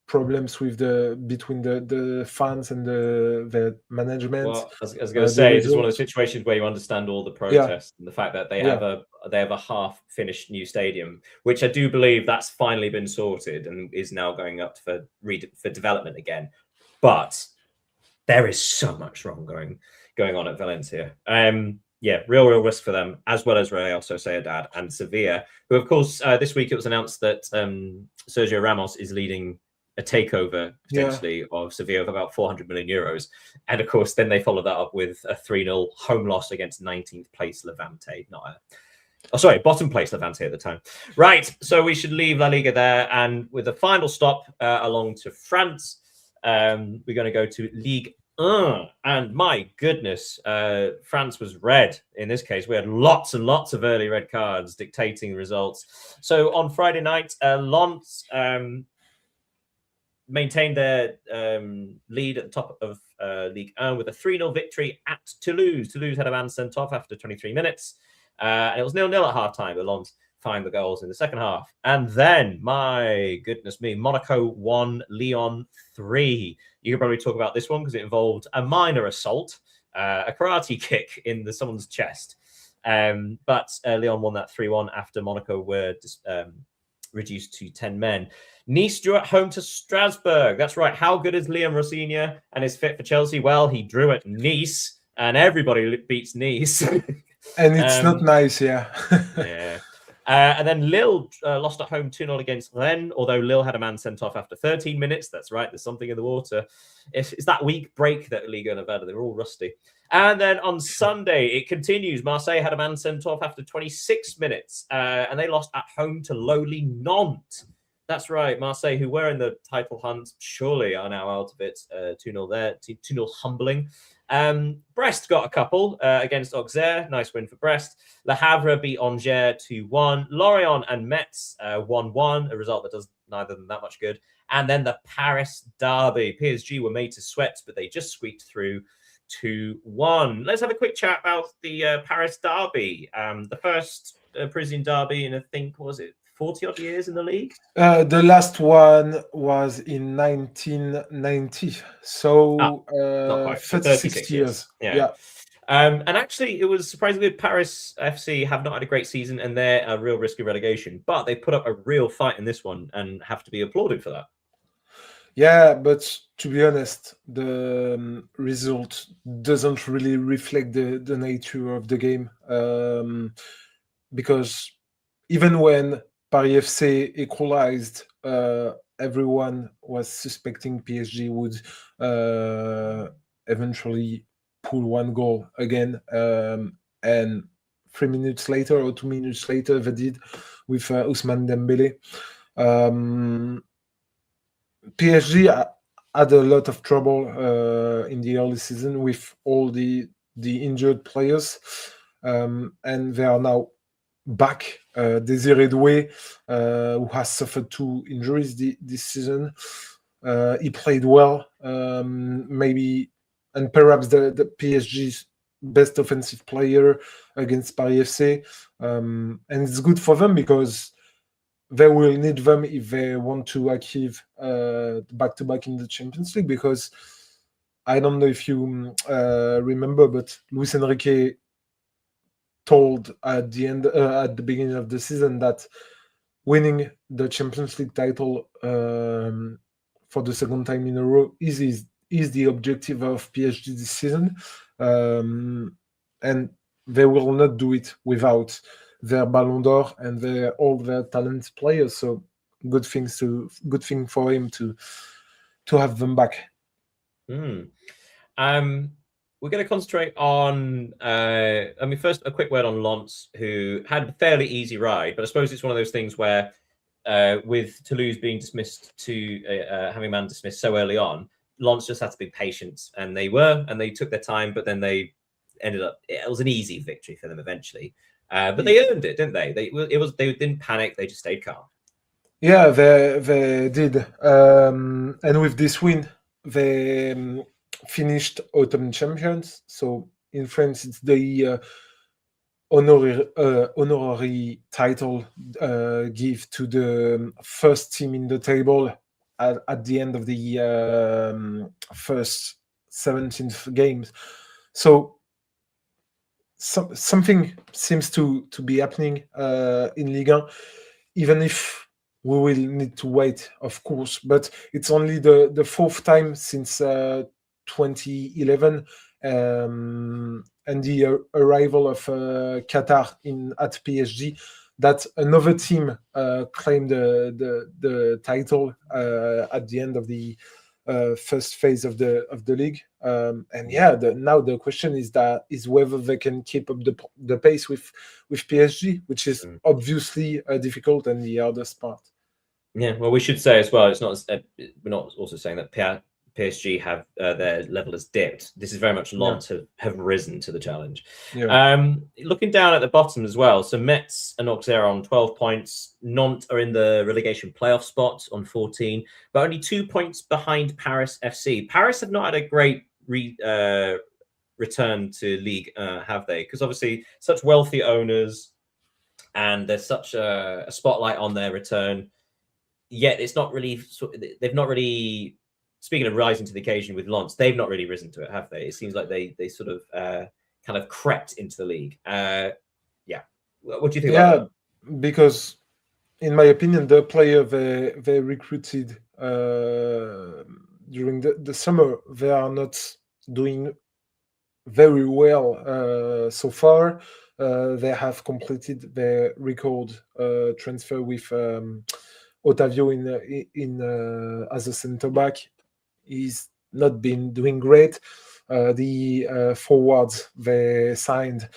problems between the fans and the management. Well, I was going to say, it's one of the situations where you understand all the protests and the fact that they have a half finished new stadium, which I do believe that's finally been sorted and is now going up for development again. But there is so much wrong going on at Valencia. Real risk for them, as well as Real Sociedad and Sevilla, who, of course, this week it was announced that Sergio Ramos is leading a takeover potentially of Sevilla of about 400 million euros. And of course, then they followed that up with a 3-0 home loss against 19th place Levante. Bottom place Levante at the time. Right, so we should leave La Liga there. And with a final stop along to France, we're going to go to Ligue 1. And my goodness, France was red. In this case, we had lots and lots of early red cards dictating results. So on Friday night, Lens maintained their lead at the top of Ligue 1 with a 3-0 victory at Toulouse. Toulouse had a man sent off after 23 minutes. And it was 0-0 at half-time, but Lens find the goals in the second half. And then, my goodness me, Monaco 1, Lyon 3. You can probably talk about this one because it involved a minor assault, a karate kick in someone's chest. But Lyon won that 3-1 after Monaco were reduced to 10 men. Nice drew at home to Strasbourg. That's right. How good is Liam Rossigna and is fit for Chelsea? Well, he drew at Nice, and everybody beats Nice. And it's not nice, yeah. And then Lille lost at home 2-0 against Rennes, although Lille had a man sent off after 13 minutes. That's right. There's something in the water. It's that week break that Ligue 1 have had. They're all rusty. And then on Sunday, it continues. Marseille had a man sent off after 26 minutes, and they lost at home to lowly Nantes. That's right. Marseille, who were in the title hunt, surely are now out of it. 2-0 there. 2-0 humbling. Brest got a couple against Auxerre. Nice win for Brest. Le Havre beat Angers 2-1. Lorient and Metz 1-1, a result that does neither of them that much good. And then the Paris derby. PSG were made to sweat, but they just squeaked through 2-1. Let's have a quick chat about the Paris derby. The first Parisian derby in, I think, what was it, 40-odd years in the league? The last one was in 1990. So 36 years. Yeah. And actually, it was surprisingly Paris FC have not had a great season, and they're a real risk of relegation. But they put up a real fight in this one, and have to be applauded for that. Yeah, but to be honest, the result doesn't really reflect the nature of the game. Because even when Paris FC equalized, everyone was suspecting PSG would eventually pull one goal again. And 3 minutes later or 2 minutes later, they did with Ousmane Dembele. PSG had a lot of trouble in the early season with all the injured players, and they are now back. Desiré Doué, who has suffered 2 injuries this season, he played well, maybe, and perhaps the PSG's best offensive player against Paris FC, and it's good for them because they will need them if they want to achieve back-to-back in the Champions League, because I don't know if you remember, but Luis Enrique told at the beginning of the season that winning the Champions League title for the second time in a row is the objective of PSG this season, and they will not do it without their Ballon d'Or and all their talented players. So good thing for him to have them back. We're going to concentrate on, first a quick word on Lens, who had a fairly easy ride, but I suppose it's one of those things where with Toulouse being dismissed having man dismissed so early on, Lens just had to be patient, and they took their time, but then they ended up, it was an easy victory for them eventually. But they earned it, didn't they? They didn't panic, they just stayed calm. Yeah, they did. And with this win, they finished autumn champions. So in France, it's the honorary title give to the first team in the table at the end of the first 17th games. So something seems to be happening in Ligue 1, even if we will need to wait, of course. But it's only the fourth time since 2011 and the arrival of Qatar at PSG that another team claimed the title at the end of the first phase of the league. And yeah, now the question is whether they can keep up the pace with PSG, which is obviously difficult and the hardest part. Yeah, well, we should say as well, it's not we're not also saying that PSG have their level has dipped. This is very much Lens have risen to the challenge. Yeah. Looking down at the bottom as well, so Metz and Auxerre on 12 points. Nantes are in the relegation playoff spot on 14, but only 2 points behind Paris FC. Paris have not had a great return to league, have they? Because obviously such wealthy owners, and there's such a spotlight on their return. Yet it's not really. They've not really. Speaking of rising to the occasion with Lens, they've not really risen to it, have they? It seems like they sort of kind of crept into the league. Yeah. What do you think about that? Because in my opinion, the player they recruited during the summer, they are not doing very well so far. They have completed their record transfer with Otavio in as a centre back. He's not been doing great. The forwards they signed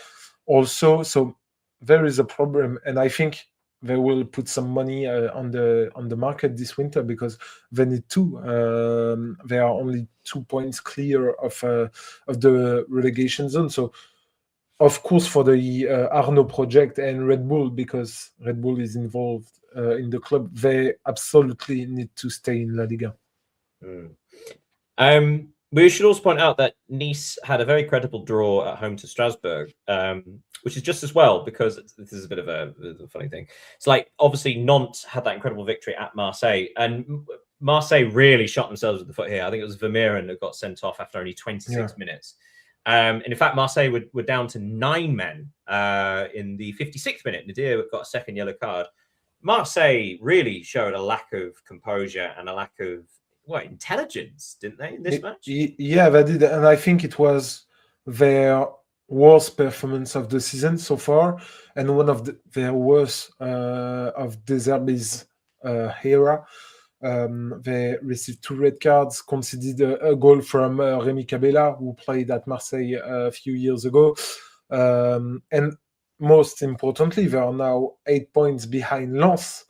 also, so there is a problem, and I think they will put some money on the market this winter because they need to. They are only 2 points clear of the relegation zone. So, of course, for the Arnaud project and Red Bull, because Red Bull is involved in the club, they absolutely need to stay in La Liga. We should also point out that Nice had a very credible draw at home to Strasbourg, which is just as well, because this is a bit of a funny thing. It's like, obviously, Nantes had that incredible victory at Marseille, and Marseille really shot themselves in the foot here. I think it was Vermeeren who got sent off after only 26 minutes. And in fact, Marseille were down to 9 men in the 56th minute. Nadir got a second yellow card. Marseille really showed a lack of composure and a lack of intelligence, didn't they, in this match? Yeah, they did, and I think it was their worst performance of the season so far, and one of their worst of De Zerbi's era. They received 2 red cards, conceded a goal from Rémi Cabella, who played at Marseille a few years ago. And most importantly, they are now 8 points behind Lens,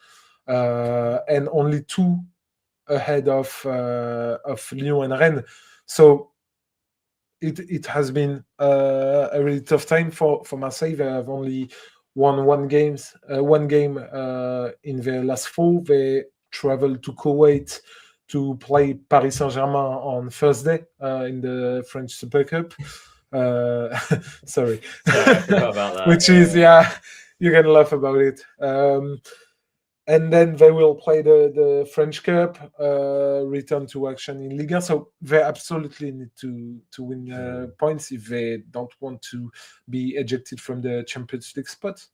and only 2 ahead of Lyon and Rennes. So it has been a really tough time for Marseille. They have only won one game in their last 4. They traveled to Kuwait to play Paris Saint-Germain on Thursday in the French Super Cup. Sorry. I forgot about that. Which is, you can laugh about it. And then they will play the French Cup, return to action in Liga. So they absolutely need to win points if they don't want to be ejected from the Champions League spot.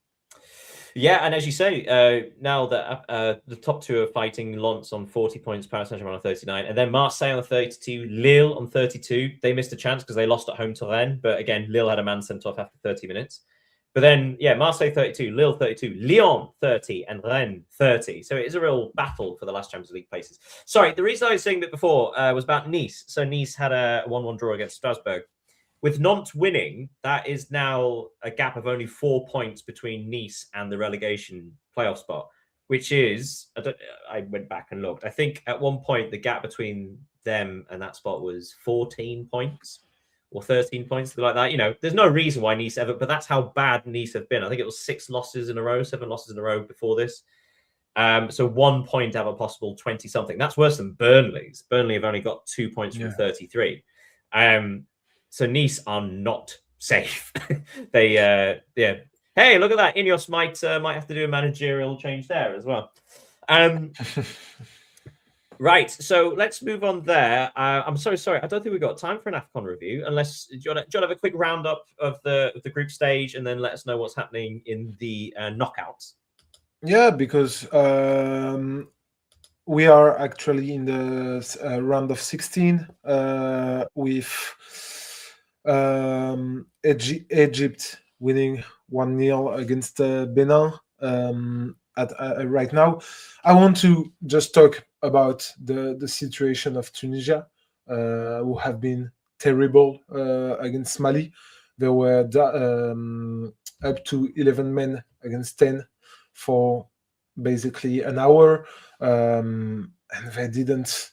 Yeah, and as you say, now that the top 2 are fighting, Lens on 40 points, Paris Saint-Germain on 39, and then Marseille on 32, Lille on 32. They missed a chance because they lost at home to Rennes, but again, Lille had a man sent off after 30 minutes. But then, Marseille 32, Lille 32, Lyon 30, and Rennes 30. So it is a real battle for the last Champions League places. Sorry, the reason I was saying that before was about Nice. So Nice had a 1-1 draw against Strasbourg. With Nantes winning, that is now a gap of only 4 points between Nice and the relegation playoff spot, which is, I went back and looked. I think at one point, the gap between them and that spot was 14 points or 13 points, something like that. There's no reason why Nice ever, but that's how bad Nice have been. I think it was 7 losses in a row before this. So 1 point out of a possible 20-something. That's worse than Burnley's. Burnley have only got 2 points from 33. So Nice are not safe. They, Hey, look at that. Ineos might have to do a managerial change there as well. Right, so let's move on there. I'm so sorry. I don't think we've got time for an AFCON review, unless do you want to have a quick roundup of the group stage and then let us know what's happening in the knockouts. Yeah, because we are actually in the round of 16 with Egypt winning 1-0 against Benin right now. I want to just talk about the situation of Tunisia, who have been terrible against Mali. They were up to 11 men against 10 for basically an hour, and they didn't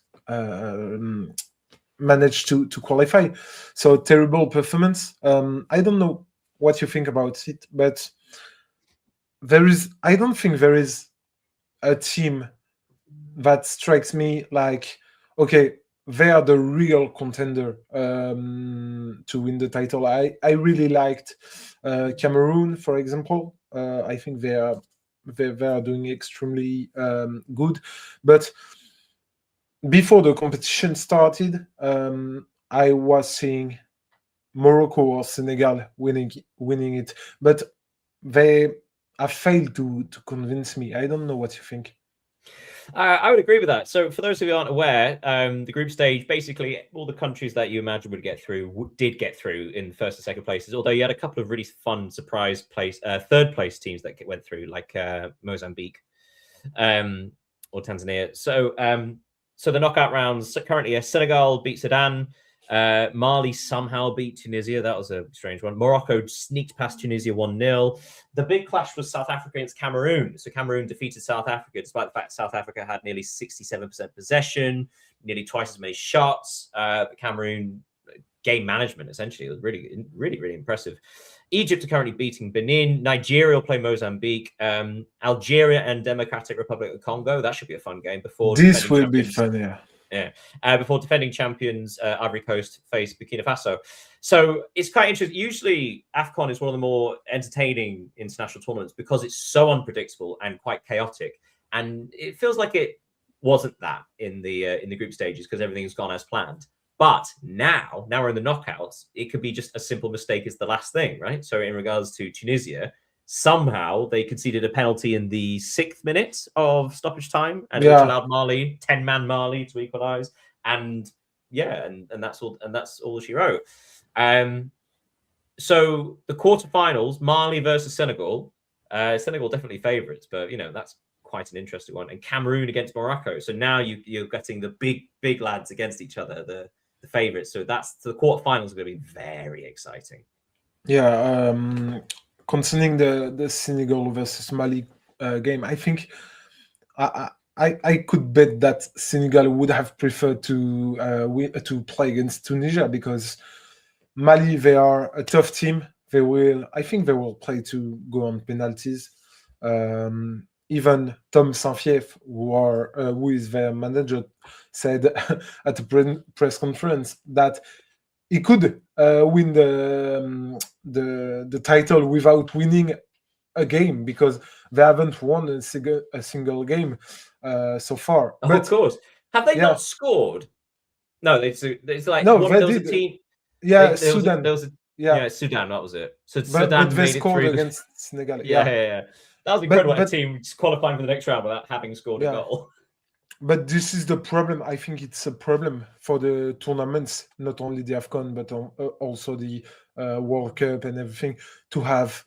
manage to qualify. So terrible performance. I don't know what you think about it, but I don't think there is a team that strikes me like, okay, they are the real contender to win the title. I really liked Cameroon, for example. I think they are doing extremely good. But before the competition started, I was seeing Morocco or Senegal winning it, but they have failed to convince me. I don't know what you think. I would agree with that. So for those of you who aren't aware, the group stage, basically all the countries that you imagine would get through did get through in first and second places, although you had a couple of really fun surprise third place teams that went through, like Mozambique or Tanzania. So the knockout rounds currently, Senegal beat Sudan. Mali somehow beat Tunisia. That was a strange one. Morocco sneaked past Tunisia 1-0. The big clash was South Africa against Cameroon. So Cameroon defeated South Africa, despite the fact South Africa had nearly 67% possession, nearly twice as many shots. But Cameroon game management, essentially, was really, really, really impressive. Egypt are currently beating Benin. Nigeria will play Mozambique. Algeria and Democratic Republic of Congo. That should be a fun game. This will be fun, yeah. Yeah, before defending champions Ivory Coast face Burkina Faso. So it's quite interesting. Usually AFCON is one of the more entertaining international tournaments because it's so unpredictable and quite chaotic. And it feels like it wasn't that in the group stages because everything's gone as planned. But now we're in the knockouts. It could be just a simple mistake as the last thing, right? So in regards to Tunisia, somehow they conceded a penalty in the 6th minute of stoppage time, and which allowed Mali, 10-man Mali, to equalise. And that's all she wrote. So the quarterfinals, Mali versus Senegal. Senegal definitely favourites, but that's quite an interesting one. And Cameroon against Morocco. So now you're getting the big lads against each other, the favourites. So the quarterfinals are going to be very exciting. Yeah, concerning the Senegal versus Mali game, I think I could bet that Senegal would have preferred to play against Tunisia, because Mali, they are a tough team. I think they will play to go on penalties. Even Tom Saint-Fief, who is their manager, said at a press conference that he could win the title without winning a game, because they haven't won a single game so far. But of course, have they not scored? No, it's like no, there was a team. Yeah, Sudan. Sudan. That was it. So but Sudan they made it scored through against Senegal. Yeah. That was incredible. A team qualifying for the next round without having scored a goal. But this is the problem. I think it's a problem for the tournaments, not only the AFCON, but also the World Cup and everything, to have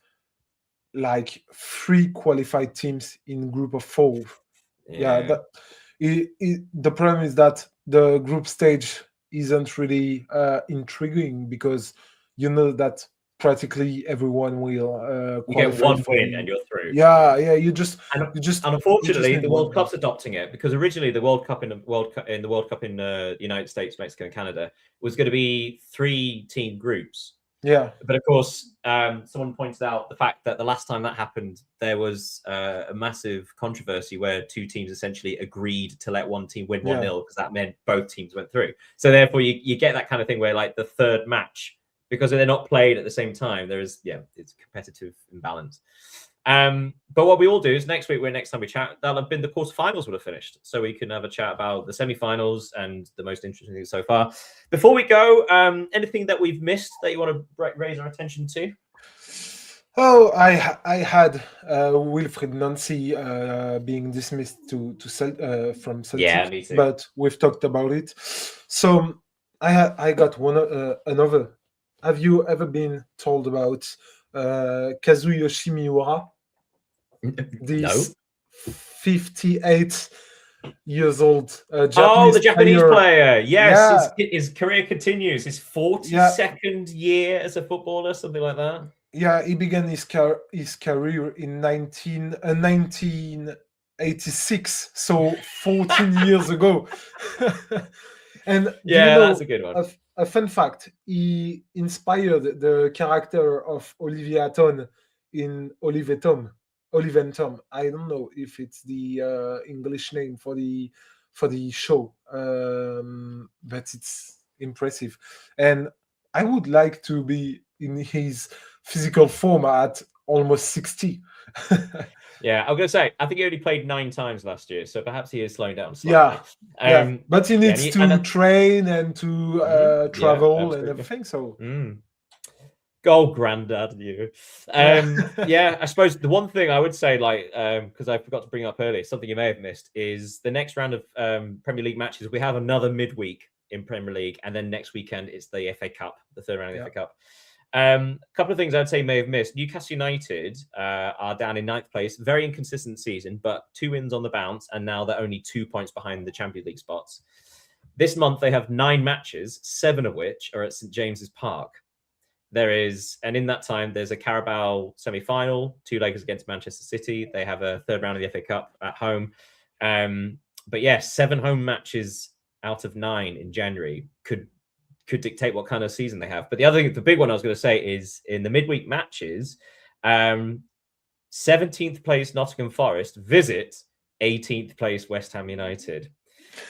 like 3 qualified teams in group of 4. The problem is that the group stage isn't really intriguing, because you know that practically everyone will you get one win and you're through. You just and unfortunately the World Cup's adopting it, because originally the World Cup in the United States, Mexico, and Canada was going to be 3-team groups. But of course, someone pointed out the fact that the last time that happened, there was a massive controversy where 2 teams essentially agreed to let one team win 1-0, because that meant both teams went through. So therefore, you get that kind of thing where, like, the third match, because they're not played at the same time, there is it's competitive imbalance. But what we all do is next time we chat, that'll have been the quarterfinals would have finished, so we can have a chat about the semifinals and the most interesting things so far. Before we go, anything that we've missed that you want to raise our attention to? Oh, I had Wilfried Nancy being dismissed from Celtic. Yeah, me too. But we've talked about it. So I got another. Have you ever been told about Kazuyoshi Miura? This 58 years old Japanese the Japanese player. Yes, yeah. his career continues. His 42nd year as a footballer, something like that. Yeah, he began his career in 1986, so 14 years ago. And that's a good one. A fun fact: he inspired the character of Olivia Hatton in Olive and Tom. I don't know if it's the English name for the show, but it's impressive. And I would like to be in his physical form at almost 60. Yeah, I was going to say, I think he only played 9 times last year, so perhaps he is slowing down slightly. But he needs to train and to travel and everything. So, go, granddad, you. I suppose the one thing I would say, like, because I forgot to bring up earlier, something you may have missed, is the next round of Premier League matches. We have another midweek in Premier League, and then next weekend it's the FA Cup, the third round of the FA Cup. A couple of things I'd say may have missed. Newcastle United are down in 9th place. Very inconsistent season, but 2 wins on the bounce, and now they're only 2 points behind the Champions League spots. This month they have 9 matches, 7 of which are at St James's Park. And in that time, there's a Carabao semi-final, 2 leggers against Manchester City. They have a third round of the FA Cup at home. But 7 home matches out of 9 in January could dictate what kind of season they have. But the big one I was going to say is in the midweek matches, 17th place Nottingham Forest visit 18th place West Ham United.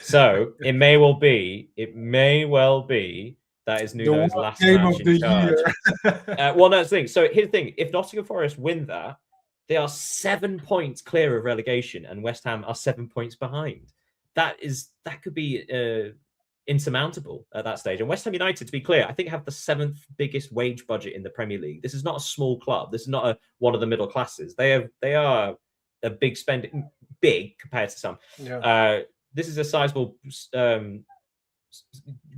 So it may well be that is Nuno's last match in charge. Well, that's the thing. So here's the thing: if Nottingham Forest win that, they are 7 points clear of relegation, and West Ham are 7 points behind. That could be insurmountable at that stage. And West Ham United, to be clear, I think have the 7th biggest wage budget in the Premier League. This is not a small club. This is not one of the middle classes. They are a big spending, big compared to some. Yeah. This is a sizable,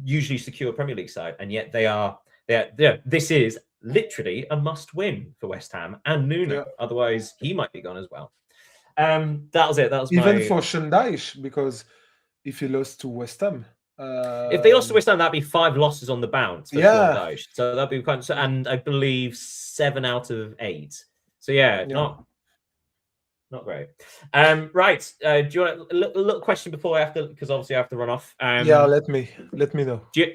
usually secure Premier League side, and yet this is literally a must-win for West Ham and Nuno. Yeah. Otherwise, he might be gone as well. That was it. That was even for Shandaish, because if he lost to West Ham, if they lost to West Ham, that'd be 5 losses on the bounce for Shandaish. So that'd be quite. And I believe 7 out of 8. So not great. Right. Do you want a little question before I have to? Because obviously I have to run off. Yeah, let me know. Do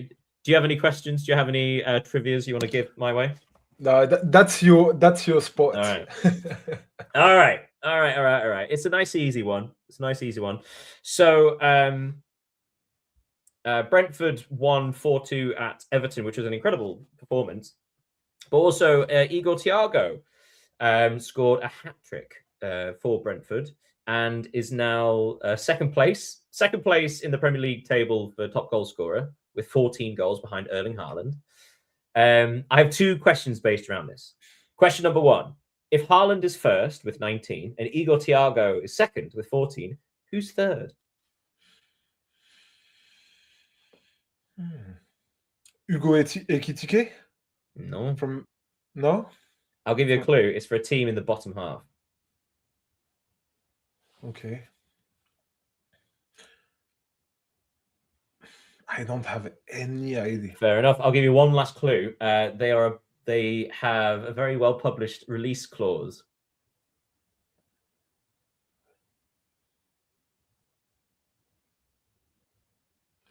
you have any questions? Do you have any trivias you want to give my way? No, that's your sport. All right. All right. It's a nice easy one. So Brentford won 4-2 at Everton, which was an incredible performance. But also Igor Thiago scored a hat-trick for Brentford and is now second place in the Premier League table for top goal scorer with 14 goals behind Erling Haaland. I have 2 questions based around this. Question number 1. If Haaland is first with 19 and Igor Thiago is second with 14, who's third? Hugo Ekitike? No. No? I'll give you a clue. It's for a team in the bottom half. Okay. I don't have any idea. Fair enough. I'll give you one last clue. They have a very well published release clause.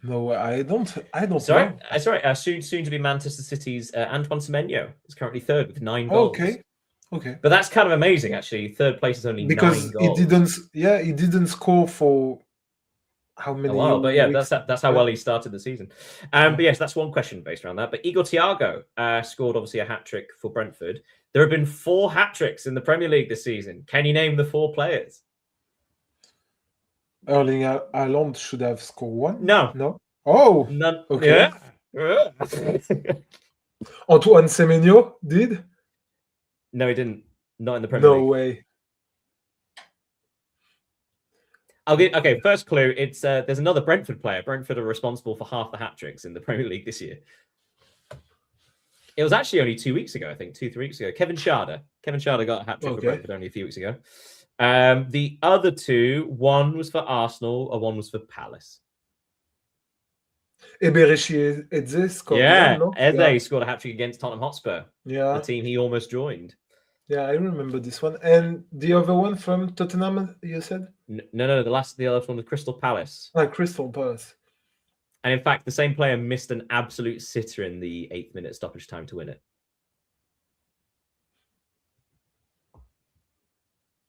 No, I don't. Sorry, know. sorry. Soon to be Manchester City's Antoine Semenyo is currently third with 9 goals. Okay. But that's kind of amazing, actually. Third place is only 9 goals. He didn't score for how many? A while, but yeah, weeks? that's how well he started the season. But yes, that's one question based around that. But Igor Thiago scored obviously a hat-trick for Brentford. There have been 4 hat-tricks in the Premier League this season. Can you name the 4 players? Erling Haaland should have scored 1. No. Oh, none. Okay. Yeah. Antoine Semenyo did? No, he didn't. Not in the Premier League. No way. Okay, first clue. It's there's another Brentford player. Brentford are responsible for half the hat-tricks in the Premier League this year. It was actually only 2 weeks ago, I think, 2-3 weeks ago. Kevin Schade got a hat-trick for Brentford only a few weeks ago. The other 2, one was for Arsenal and one was for Palace. Eberechi Eze scored. Eze scored a hat-trick against Tottenham Hotspur. Yeah. The team he almost joined. Yeah, I remember this one. And the other one from Tottenham, you said? No. The other one was Crystal Palace. Crystal Palace. And in fact, the same player missed an absolute sitter in the 8th minute stoppage time to win it.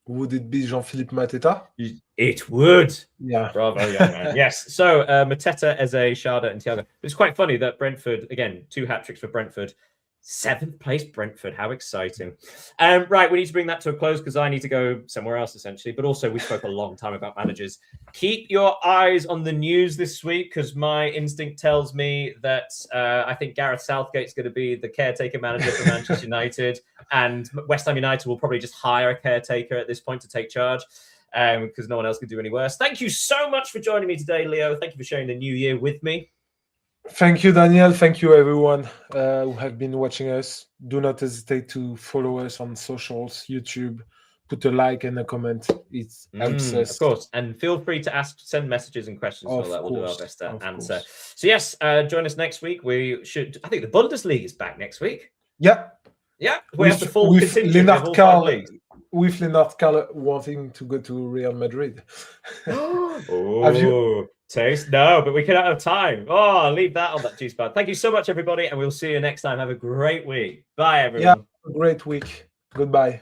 Would it be Jean-Philippe Mateta? It would. Yeah. Bravo, young man. Yes. So Mateta, Eze, Schade, and Thiago. It's quite funny that Brentford, again, 2 hat-tricks for Brentford. 7th place Brentford. How exciting. Right, we need to bring that to a close because I need to go somewhere else, essentially. But also, we spoke a long time about managers. Keep your eyes on the news this week because my instinct tells me that I think Gareth Southgate's going to be the caretaker manager for Manchester United. And West Ham United will probably just hire a caretaker at this point to take charge because no one else could do any worse. Thank you so much for joining me today, Leo. Thank you for sharing the new year with me. Thank you, Daniel. Thank you, everyone who have been watching us. Do not hesitate to follow us on socials, YouTube. Put a like and a comment. It helps us. Of course. And feel free to send messages and questions. We'll do our best to answer. So, yes, join us next week. I think the Bundesliga is back next week. Yeah. Yeah. We have the full contingent of all 5 leagues. With Lennart Carl wanting to go to Real Madrid. Have you... Taste? No, but we cannot have time. I'll leave that on that juice bar. Thank you so much, everybody, and we'll see you next time. Have a great week. Bye, everyone. Yeah, great week. Goodbye.